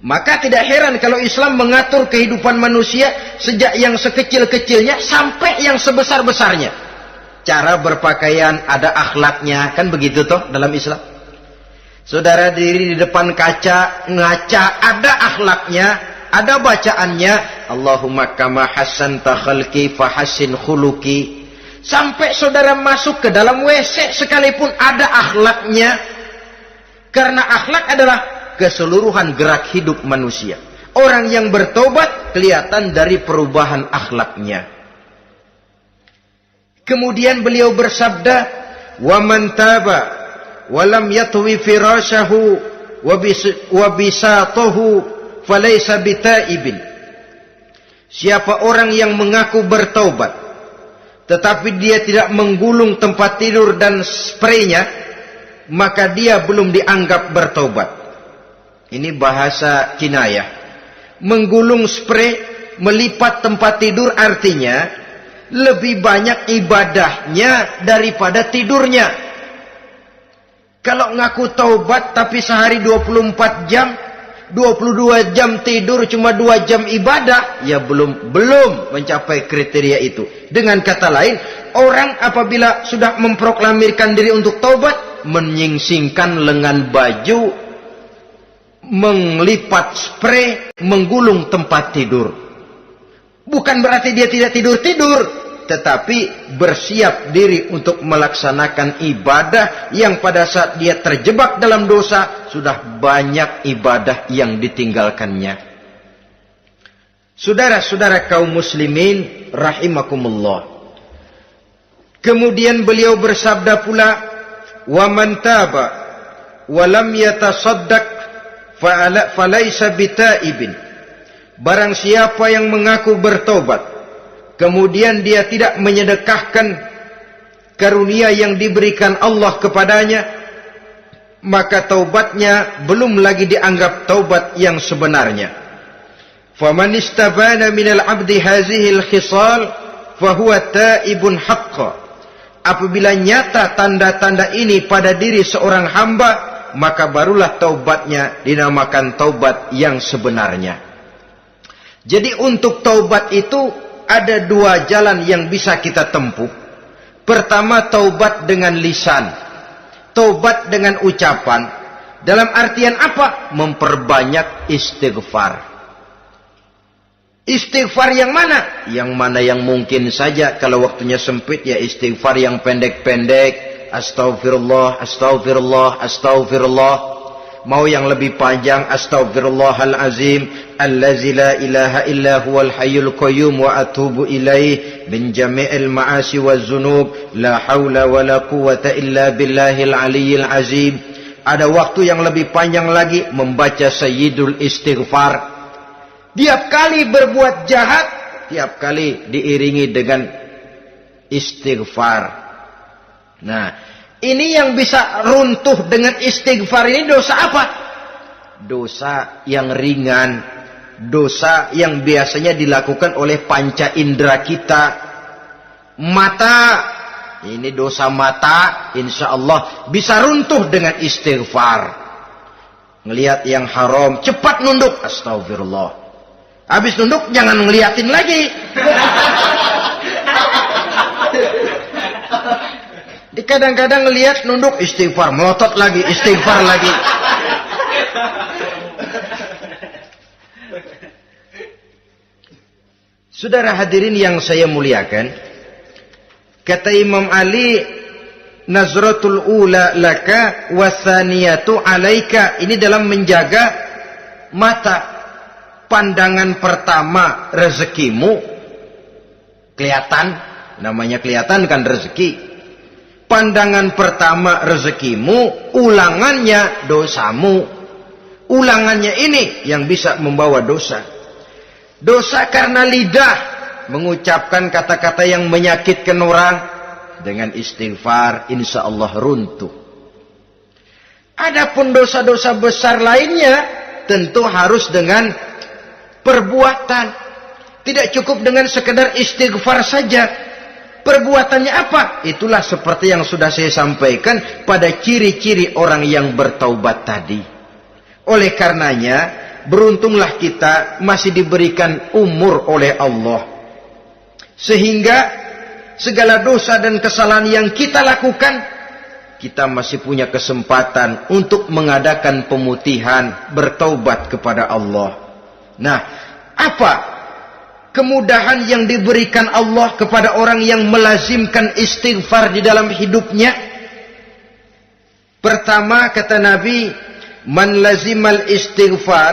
Maka tidak heran kalau Islam mengatur kehidupan manusia sejak yang sekecil-kecilnya sampai yang sebesar-besarnya. Cara berpakaian ada akhlaknya, kan begitu toh dalam Islam. Saudara diri di depan kaca, ngaca, ada akhlaknya, ada bacaannya. Allahumma kama hassanta khalqi fahassin khuluqi. Sampai saudara masuk ke dalam WC sekalipun ada akhlaknya. Karena akhlak adalah keseluruhan gerak hidup manusia. Orang yang bertobat kelihatan dari perubahan akhlaknya. Kemudian beliau bersabda, "Wa man taba wa lam yatwi firashahu wa bisatahu falaysa bitaibin." Siapa orang yang mengaku bertobat tetapi dia tidak menggulung tempat tidur dan spraynya, maka dia belum dianggap bertobat. Ini bahasa kinayah. Menggulung spray, melipat tempat tidur artinya lebih banyak ibadahnya daripada tidurnya. Kalau ngaku taubat tapi sehari 24 jam, 22 jam tidur, cuma 2 jam ibadah, ya belum mencapai kriteria itu. Dengan kata lain, orang apabila sudah memproklamirkan diri untuk taubat, menyingsingkan lengan baju, melipat spray, menggulung tempat tidur. Bukan berarti dia tidak tidur-tidur, tetapi bersiap diri untuk melaksanakan ibadah yang pada saat dia terjebak dalam dosa, sudah banyak ibadah yang ditinggalkannya. Saudara-saudara kaum muslimin rahimakumullah. Kemudian beliau bersabda pula, "Wa man taba wa lam yatasaddaq falaysa bitaibin." Barang siapa yang mengaku bertobat kemudian dia tidak menyedekahkan karunia yang diberikan Allah kepadanya, maka taubatnya belum lagi dianggap taubat yang sebenarnya. Faman istabana minal abdi hazihil khisal fahuwa taibun haqqa. Apabila nyata tanda-tanda ini pada diri seorang hamba, maka barulah taubatnya dinamakan taubat yang sebenarnya. Jadi untuk taubat itu ada 2 jalan yang bisa kita tempuh. Pertama, taubat dengan lisan. Taubat dengan ucapan. Dalam artian apa? Memperbanyak istighfar. Istighfar yang mana? Yang mana yang mungkin saja. Kalau waktunya sempit, ya istighfar yang pendek-pendek. Astaghfirullah, astaghfirullah, astaghfirullah. Mau yang lebih panjang, astaghfirullahalazim allazi la ilaha illa huwal hayyul qayyum wa atubu ilaih min jami'il ma'asi waz zunub la haula wala quwwata illa billahil aliyyil azim. Ada waktu yang lebih panjang lagi membaca sayyidul istighfar. Tiap kali berbuat jahat, tiap kali diiringi dengan istighfar. Nah, ini yang bisa runtuh dengan istighfar ini dosa apa? Dosa yang ringan. Dosa yang biasanya dilakukan oleh panca indera kita. Mata ini dosa mata, insya Allah bisa runtuh dengan istighfar. Ngelihat yang haram, cepat nunduk, astagfirullah. Habis nunduk, jangan ngeliatin lagi. Kadang-kadang ngelihat nunduk, istighfar, melotot lagi, istighfar lagi. Saudara hadirin yang saya muliakan, kata Imam Ali, nazratul ula laka wasaniyatu alaika. Ini dalam menjaga mata. Pandangan pertama rezekimu kelihatan, namanya kelihatan kan rezeki. Pandangan pertama rezekimu, ulangannya dosamu. Ulangannya ini yang bisa membawa dosa. Dosa karena lidah, mengucapkan kata-kata yang menyakitkan orang. Dengan istighfar, insya Allah runtuh. Adapun dosa-dosa besar lainnya, tentu harus dengan perbuatan. Tidak cukup dengan sekedar istighfar saja. Perbuatannya apa? Itulah seperti yang sudah saya sampaikan pada ciri-ciri orang yang bertaubat tadi. Oleh karenanya, beruntunglah kita masih diberikan umur oleh Allah. Sehingga segala dosa dan kesalahan yang kita lakukan, kita masih punya kesempatan untuk mengadakan pemutihan, bertaubat kepada Allah. Nah, apa kemudahan yang diberikan Allah kepada orang yang melazimkan istighfar di dalam hidupnya? Pertama, kata Nabi, man lazimal istighfar,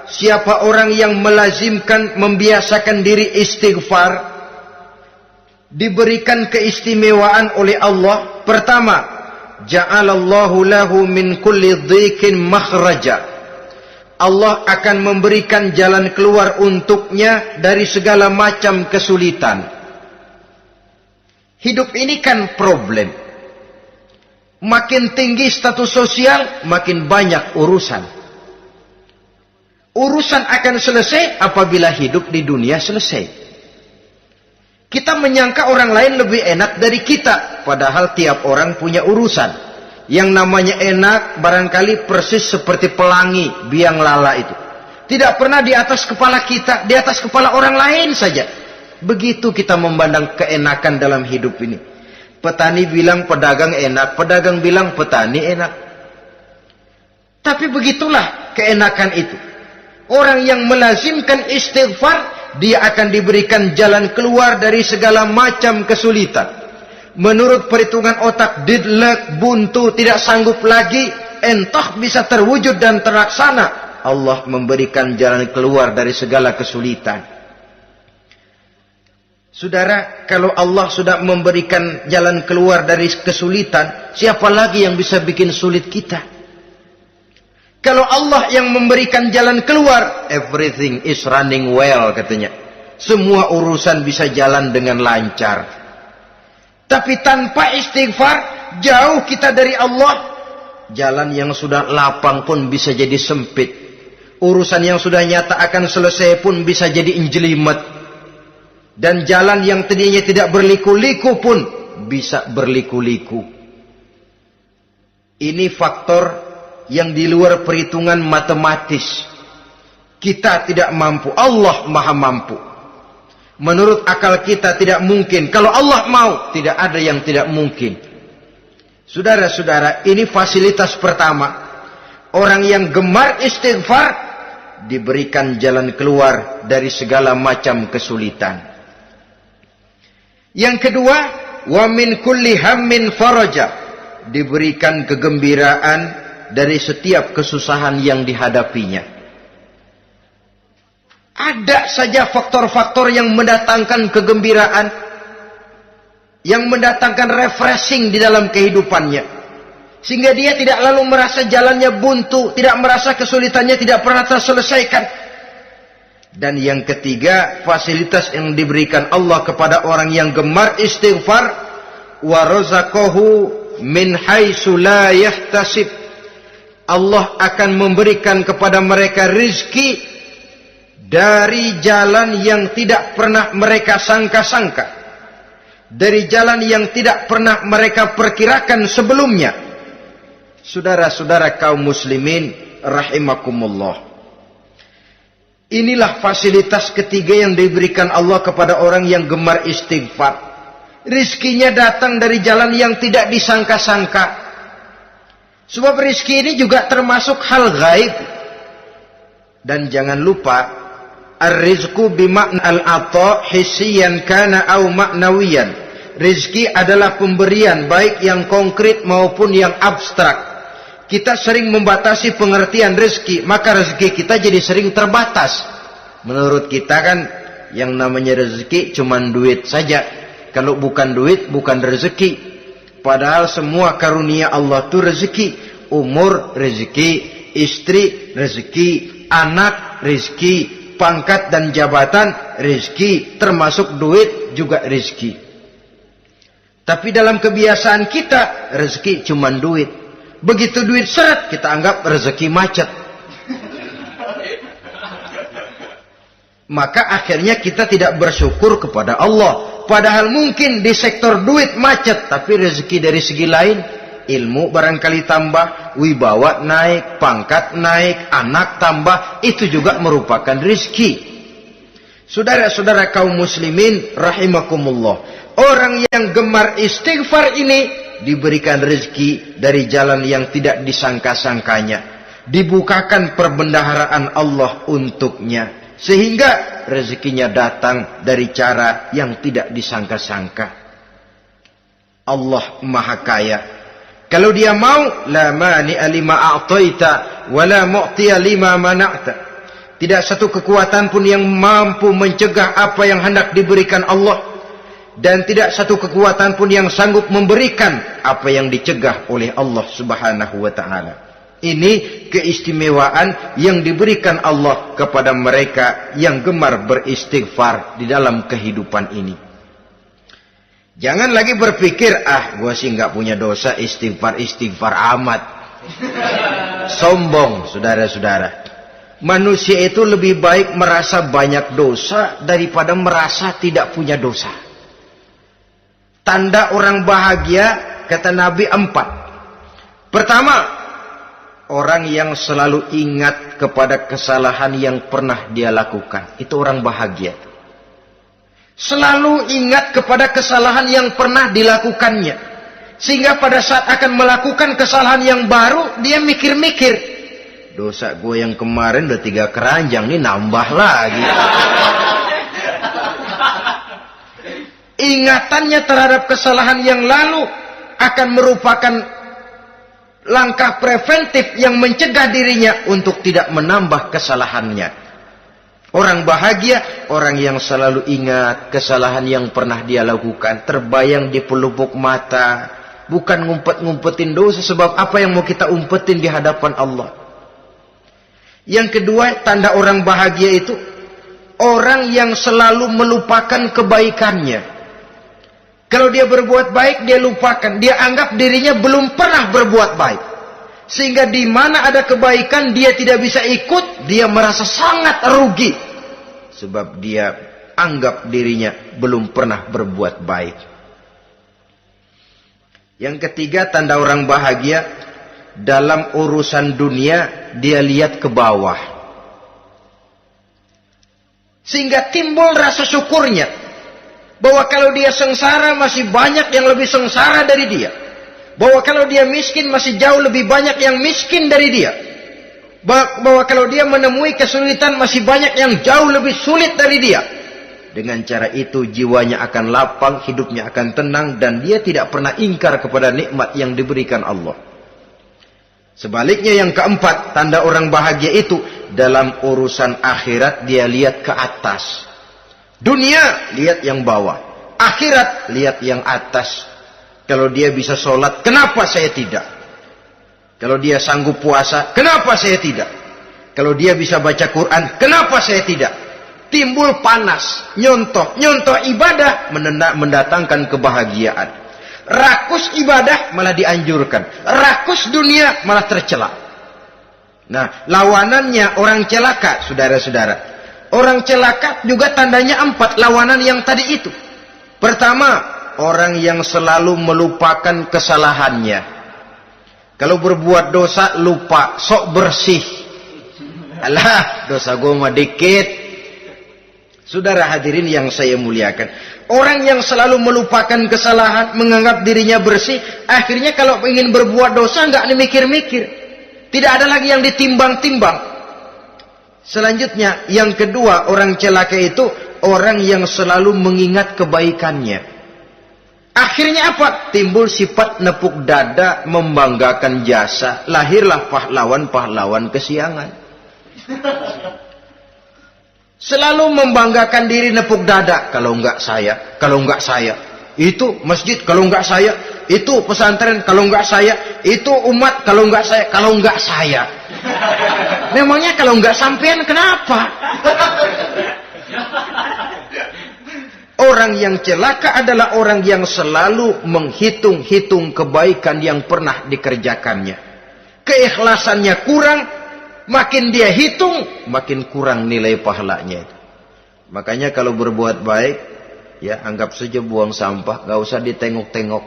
siapa orang yang melazimkan, membiasakan diri istighfar, diberikan keistimewaan oleh Allah. Pertama, ja'alallahu lahu min kulli dhiqin makhraja. Allah akan memberikan jalan keluar untuknya dari segala macam kesulitan. Hidup ini kan problem. Makin tinggi status sosial, makin banyak urusan. Urusan akan selesai apabila hidup di dunia selesai. Kita menyangka orang lain lebih enak dari kita, padahal tiap orang punya urusan. Yang namanya enak barangkali persis seperti pelangi biang lala itu. Tidak pernah di atas kepala kita, di atas kepala orang lain saja. Begitu kita memandang keenakan dalam hidup ini. Petani bilang pedagang enak, pedagang bilang petani enak. Tapi begitulah keenakan itu. Orang yang melazimkan istighfar, dia akan diberikan jalan keluar dari segala macam kesulitan. Menurut perhitungan otak, deadlock, buntu, tidak sanggup lagi, entah bisa terwujud dan terlaksana. Allah memberikan jalan keluar dari segala kesulitan. Saudara, kalau Allah sudah memberikan jalan keluar dari kesulitan, siapa lagi yang bisa bikin sulit kita? Kalau Allah yang memberikan jalan keluar, everything is running well, katanya. Semua urusan bisa jalan dengan lancar. Tapi tanpa istighfar, jauh kita dari Allah. Jalan yang sudah lapang pun bisa jadi sempit. Urusan yang sudah nyata akan selesai pun bisa jadi injelimet. Dan jalan yang tadinya tidak berliku-liku pun bisa berliku-liku. Ini faktor yang di luar perhitungan matematis. Kita tidak mampu, Allah maha mampu. Menurut akal kita tidak mungkin. Kalau Allah mau, tidak ada yang tidak mungkin. Saudara-saudara, ini fasilitas pertama. Orang yang gemar istighfar diberikan jalan keluar dari segala macam kesulitan. Yang kedua, wa min kulli hammin faraja, diberikan kegembiraan dari setiap kesusahan yang dihadapinya. Ada saja faktor-faktor yang mendatangkan kegembiraan, yang mendatangkan refreshing di dalam kehidupannya, sehingga dia tidak lalu merasa jalannya buntu, tidak merasa kesulitannya tidak pernah terselesaikan. Dan yang ketiga, fasilitas yang diberikan Allah kepada orang yang gemar istighfar, wa razaqahu min haitsu la yahtasib. Allah akan memberikan kepada mereka rizki dari jalan yang tidak pernah mereka sangka-sangka. dari jalan yang tidak pernah mereka perkirakan sebelumnya. Saudara-saudara kaum muslimin rahimakumullah. Inilah fasilitas ketiga yang diberikan Allah kepada orang yang gemar istighfar. Rizkinya datang dari jalan yang tidak disangka-sangka. Sebab rizki ini juga termasuk hal gaib. Dan jangan lupa, ar-rizku bima'na al-ata hissiyan kana au ma'nawiyan. Rizki adalah pemberian baik yang konkret maupun yang abstrak. Kita sering membatasi pengertian rizki, maka rizki kita jadi sering terbatas. Menurut kita kan yang namanya rezeki cuman duit saja. Kalau bukan duit, bukan rezeki. Padahal semua karunia Allah itu rezeki. Umur, rezeki. Istri, rezeki. Anak, rezeki. Pangkat dan jabatan, rezeki. Termasuk duit juga rezeki. Tapi dalam kebiasaan kita, rezeki cuma duit. Begitu duit seret, kita anggap rezeki macet. Maka akhirnya kita tidak bersyukur kepada Allah. Padahal mungkin di sektor duit macet, tapi rezeki dari segi lain, ilmu barangkali tambah, wibawa naik, pangkat naik, anak tambah, itu juga merupakan rezeki. Saudara-saudara kaum muslimin rahimakumullah, orang yang gemar istighfar ini diberikan rezeki dari jalan yang tidak disangka-sangkanya. Dibukakan perbendaharaan Allah untuknya. Sehingga rezekinya datang dari cara yang tidak disangka-sangka. Allah Maha Kaya. Kalau dia mau, la mani'a lima a'taita wa la mu'tiya lima mana'ta. Tidak satu kekuatan pun yang mampu mencegah apa yang hendak diberikan Allah, dan tidak satu kekuatan pun yang sanggup memberikan apa yang dicegah oleh Allah Subhanahu wa taala. Ini keistimewaan yang diberikan Allah kepada mereka yang gemar beristighfar di dalam kehidupan ini. Jangan lagi berpikir, gua sih nggak punya dosa, istighfar amat. Sombong, saudara-saudara. Manusia itu lebih baik merasa banyak dosa daripada merasa tidak punya dosa. Tanda orang bahagia, kata Nabi, 4. Pertama, orang yang selalu ingat kepada kesalahan yang pernah dia lakukan. Itu orang bahagia. Selalu ingat kepada kesalahan yang pernah dilakukannya. Sehingga pada saat akan melakukan kesalahan yang baru, dia mikir-mikir. Dosa gue yang kemarin udah 3 keranjang, nih nambah lagi. Ingatannya terhadap kesalahan yang lalu akan merupakan langkah preventif yang mencegah dirinya untuk tidak menambah kesalahannya. Orang bahagia, orang yang selalu ingat kesalahan yang pernah dia lakukan, terbayang di pelupuk mata, bukan ngumpet-ngumpetin dosa. Sebab apa yang mau kita umpetin di hadapan Allah? Yang kedua, tanda orang bahagia itu orang yang selalu melupakan kebaikannya. Kalau dia berbuat baik, dia lupakan. Dia anggap dirinya belum pernah berbuat baik. Sehingga di mana ada kebaikan, dia tidak bisa ikut. Dia merasa sangat rugi. Sebab dia anggap dirinya belum pernah berbuat baik. Yang ketiga, tanda orang bahagia. Dalam urusan dunia, dia lihat ke bawah. Sehingga timbul rasa syukurnya. Bahwa kalau dia sengsara, masih banyak yang lebih sengsara dari dia. Bahwa kalau dia miskin, masih jauh lebih banyak yang miskin dari dia. Bahwa kalau dia menemui kesulitan, masih banyak yang jauh lebih sulit dari dia. Dengan cara itu, jiwanya akan lapang, hidupnya akan tenang, dan dia tidak pernah ingkar kepada nikmat yang diberikan Allah. Sebaliknya yang keempat, tanda orang bahagia itu, dalam urusan akhirat dia lihat ke atas. Dunia, lihat yang bawah. Akhirat, lihat yang atas. Kalau dia bisa sholat, kenapa saya tidak? Kalau dia sanggup puasa, kenapa saya tidak? Kalau dia bisa baca Quran, kenapa saya tidak? Timbul panas, nyontoh ibadah, mendatangkan kebahagiaan. Rakus ibadah malah dianjurkan. Rakus dunia malah tercela. Nah, lawanannya orang celaka, saudara-saudara. Orang celaka juga tandanya 4, lawanan yang tadi itu. Pertama, orang yang selalu melupakan kesalahannya. Kalau berbuat dosa lupa, sok bersih. Alah, dosa gue mah dikit. Saudara hadirin yang saya muliakan, orang yang selalu melupakan kesalahan, menganggap dirinya bersih, akhirnya kalau ingin berbuat dosa nggak dimikir-mikir. Tidak ada lagi yang ditimbang-timbang. Selanjutnya, yang kedua, orang celaka itu orang yang selalu mengingat kebaikannya. Akhirnya apa? Timbul sifat nepuk dada, membanggakan jasa. Lahirlah pahlawan-pahlawan kesiangan. Selalu membanggakan diri, nepuk dada. Kalau enggak saya, kalau enggak saya. Itu masjid, kalau enggak saya. Itu pesantren, kalau enggak saya. Itu umat, kalau enggak saya. Kalau enggak saya. Memangnya kalau enggak sampean kenapa? Orang yang celaka adalah orang yang selalu menghitung-hitung kebaikan yang pernah dikerjakannya. Keikhlasannya kurang, makin dia hitung, makin kurang nilai pahalanya. Makanya kalau berbuat baik, ya anggap saja buang sampah, gak usah ditengok-tengok,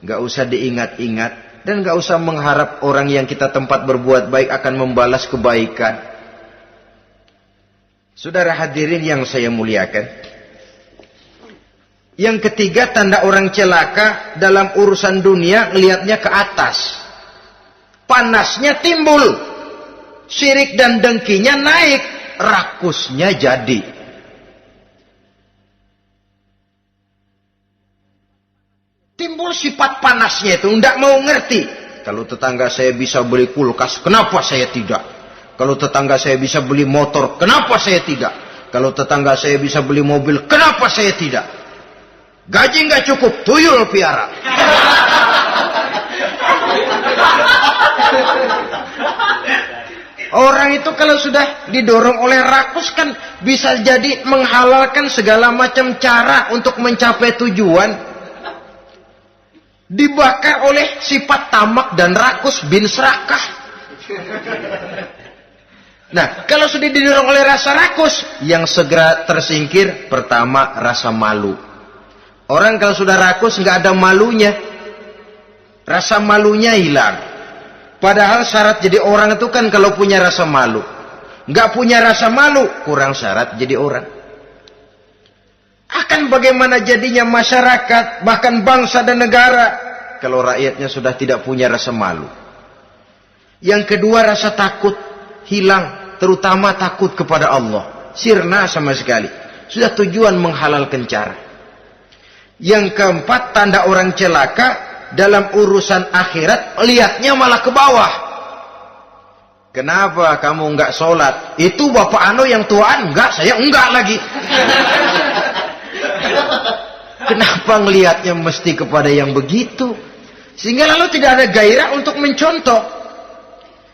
gak usah diingat-ingat, dan gak usah mengharap orang yang kita tempat berbuat baik akan membalas kebaikan. Saudara hadirin yang saya muliakan, yang ketiga tanda orang celaka dalam urusan dunia, lihatnya ke atas. Panasnya timbul, syirik dan dengkinya naik, rakusnya jadi. Timbul sifat panasnya itu, tidak mau ngerti. Kalau tetangga saya bisa beli kulkas, kenapa saya tidak? Kalau tetangga saya bisa beli motor, kenapa saya tidak? Kalau tetangga saya bisa beli mobil, kenapa saya tidak? Gaji nggak cukup, tuyul piara. Orang itu kalau sudah didorong oleh rakus kan bisa jadi menghalalkan segala macam cara untuk mencapai tujuan. Dibakar oleh sifat tamak dan rakus bin serakah. Nah, kalau sudah didorong oleh rasa rakus, yang segera tersingkir pertama rasa malu. Orang kalau sudah rakus nggak ada malunya, rasa malunya hilang. Padahal syarat jadi orang itu kan kalau punya rasa malu. Nggak punya rasa malu, kurang syarat jadi orang. Akan bagaimana jadinya masyarakat, bahkan bangsa dan negara, kalau rakyatnya sudah tidak punya rasa malu. Yang kedua rasa takut hilang, terutama takut kepada Allah. Sirna sama sekali. Sudah tujuan menghalalkan cara. Yang keempat tanda orang celaka dalam urusan akhirat, lihatnya malah ke bawah. Kenapa kamu enggak sholat? Itu bapak anu yang tuaan, enggak, saya enggak lagi. Kenapa ngelihatnya mesti kepada yang begitu? Sehingga lalu tidak ada gairah untuk mencontoh.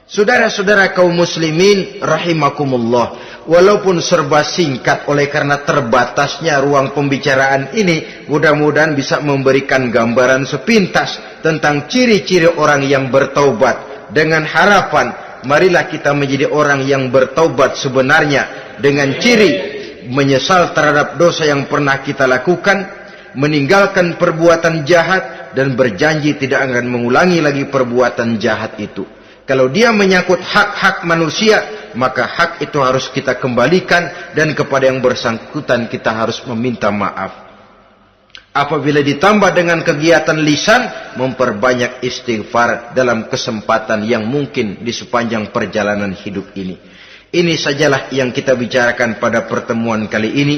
Saudara-saudara kaum muslimin rahimakumullah, walaupun serba singkat oleh karena terbatasnya ruang pembicaraan ini, mudah-mudahan bisa memberikan gambaran sepintas tentang ciri-ciri orang yang bertaubat. Dengan harapan, marilah kita menjadi orang yang bertaubat sebenarnya, dengan ciri menyesal terhadap dosa yang pernah kita lakukan, meninggalkan perbuatan jahat, dan berjanji tidak akan mengulangi lagi perbuatan jahat itu. Kalau dia menyangkut hak-hak manusia, maka hak itu harus kita kembalikan, dan kepada yang bersangkutan kita harus meminta maaf. Apabila ditambah dengan kegiatan lisan, memperbanyak istighfar dalam kesempatan yang mungkin di sepanjang perjalanan hidup ini. Ini sajalah yang kita bicarakan pada pertemuan kali ini.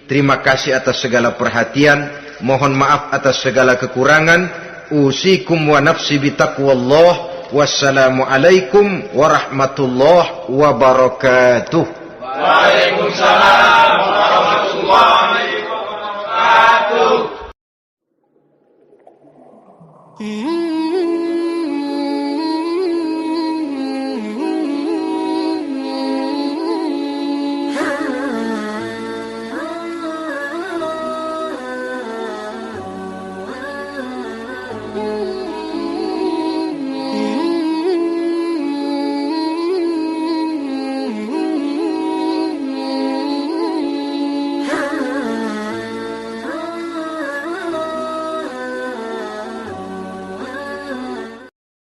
Terima kasih atas segala perhatian. Mohon maaf atas segala kekurangan. Usikum wa nafsi bitaqwallah. Wassalamualaikum warahmatullahi wabarakatuh. Waalaikumsalam.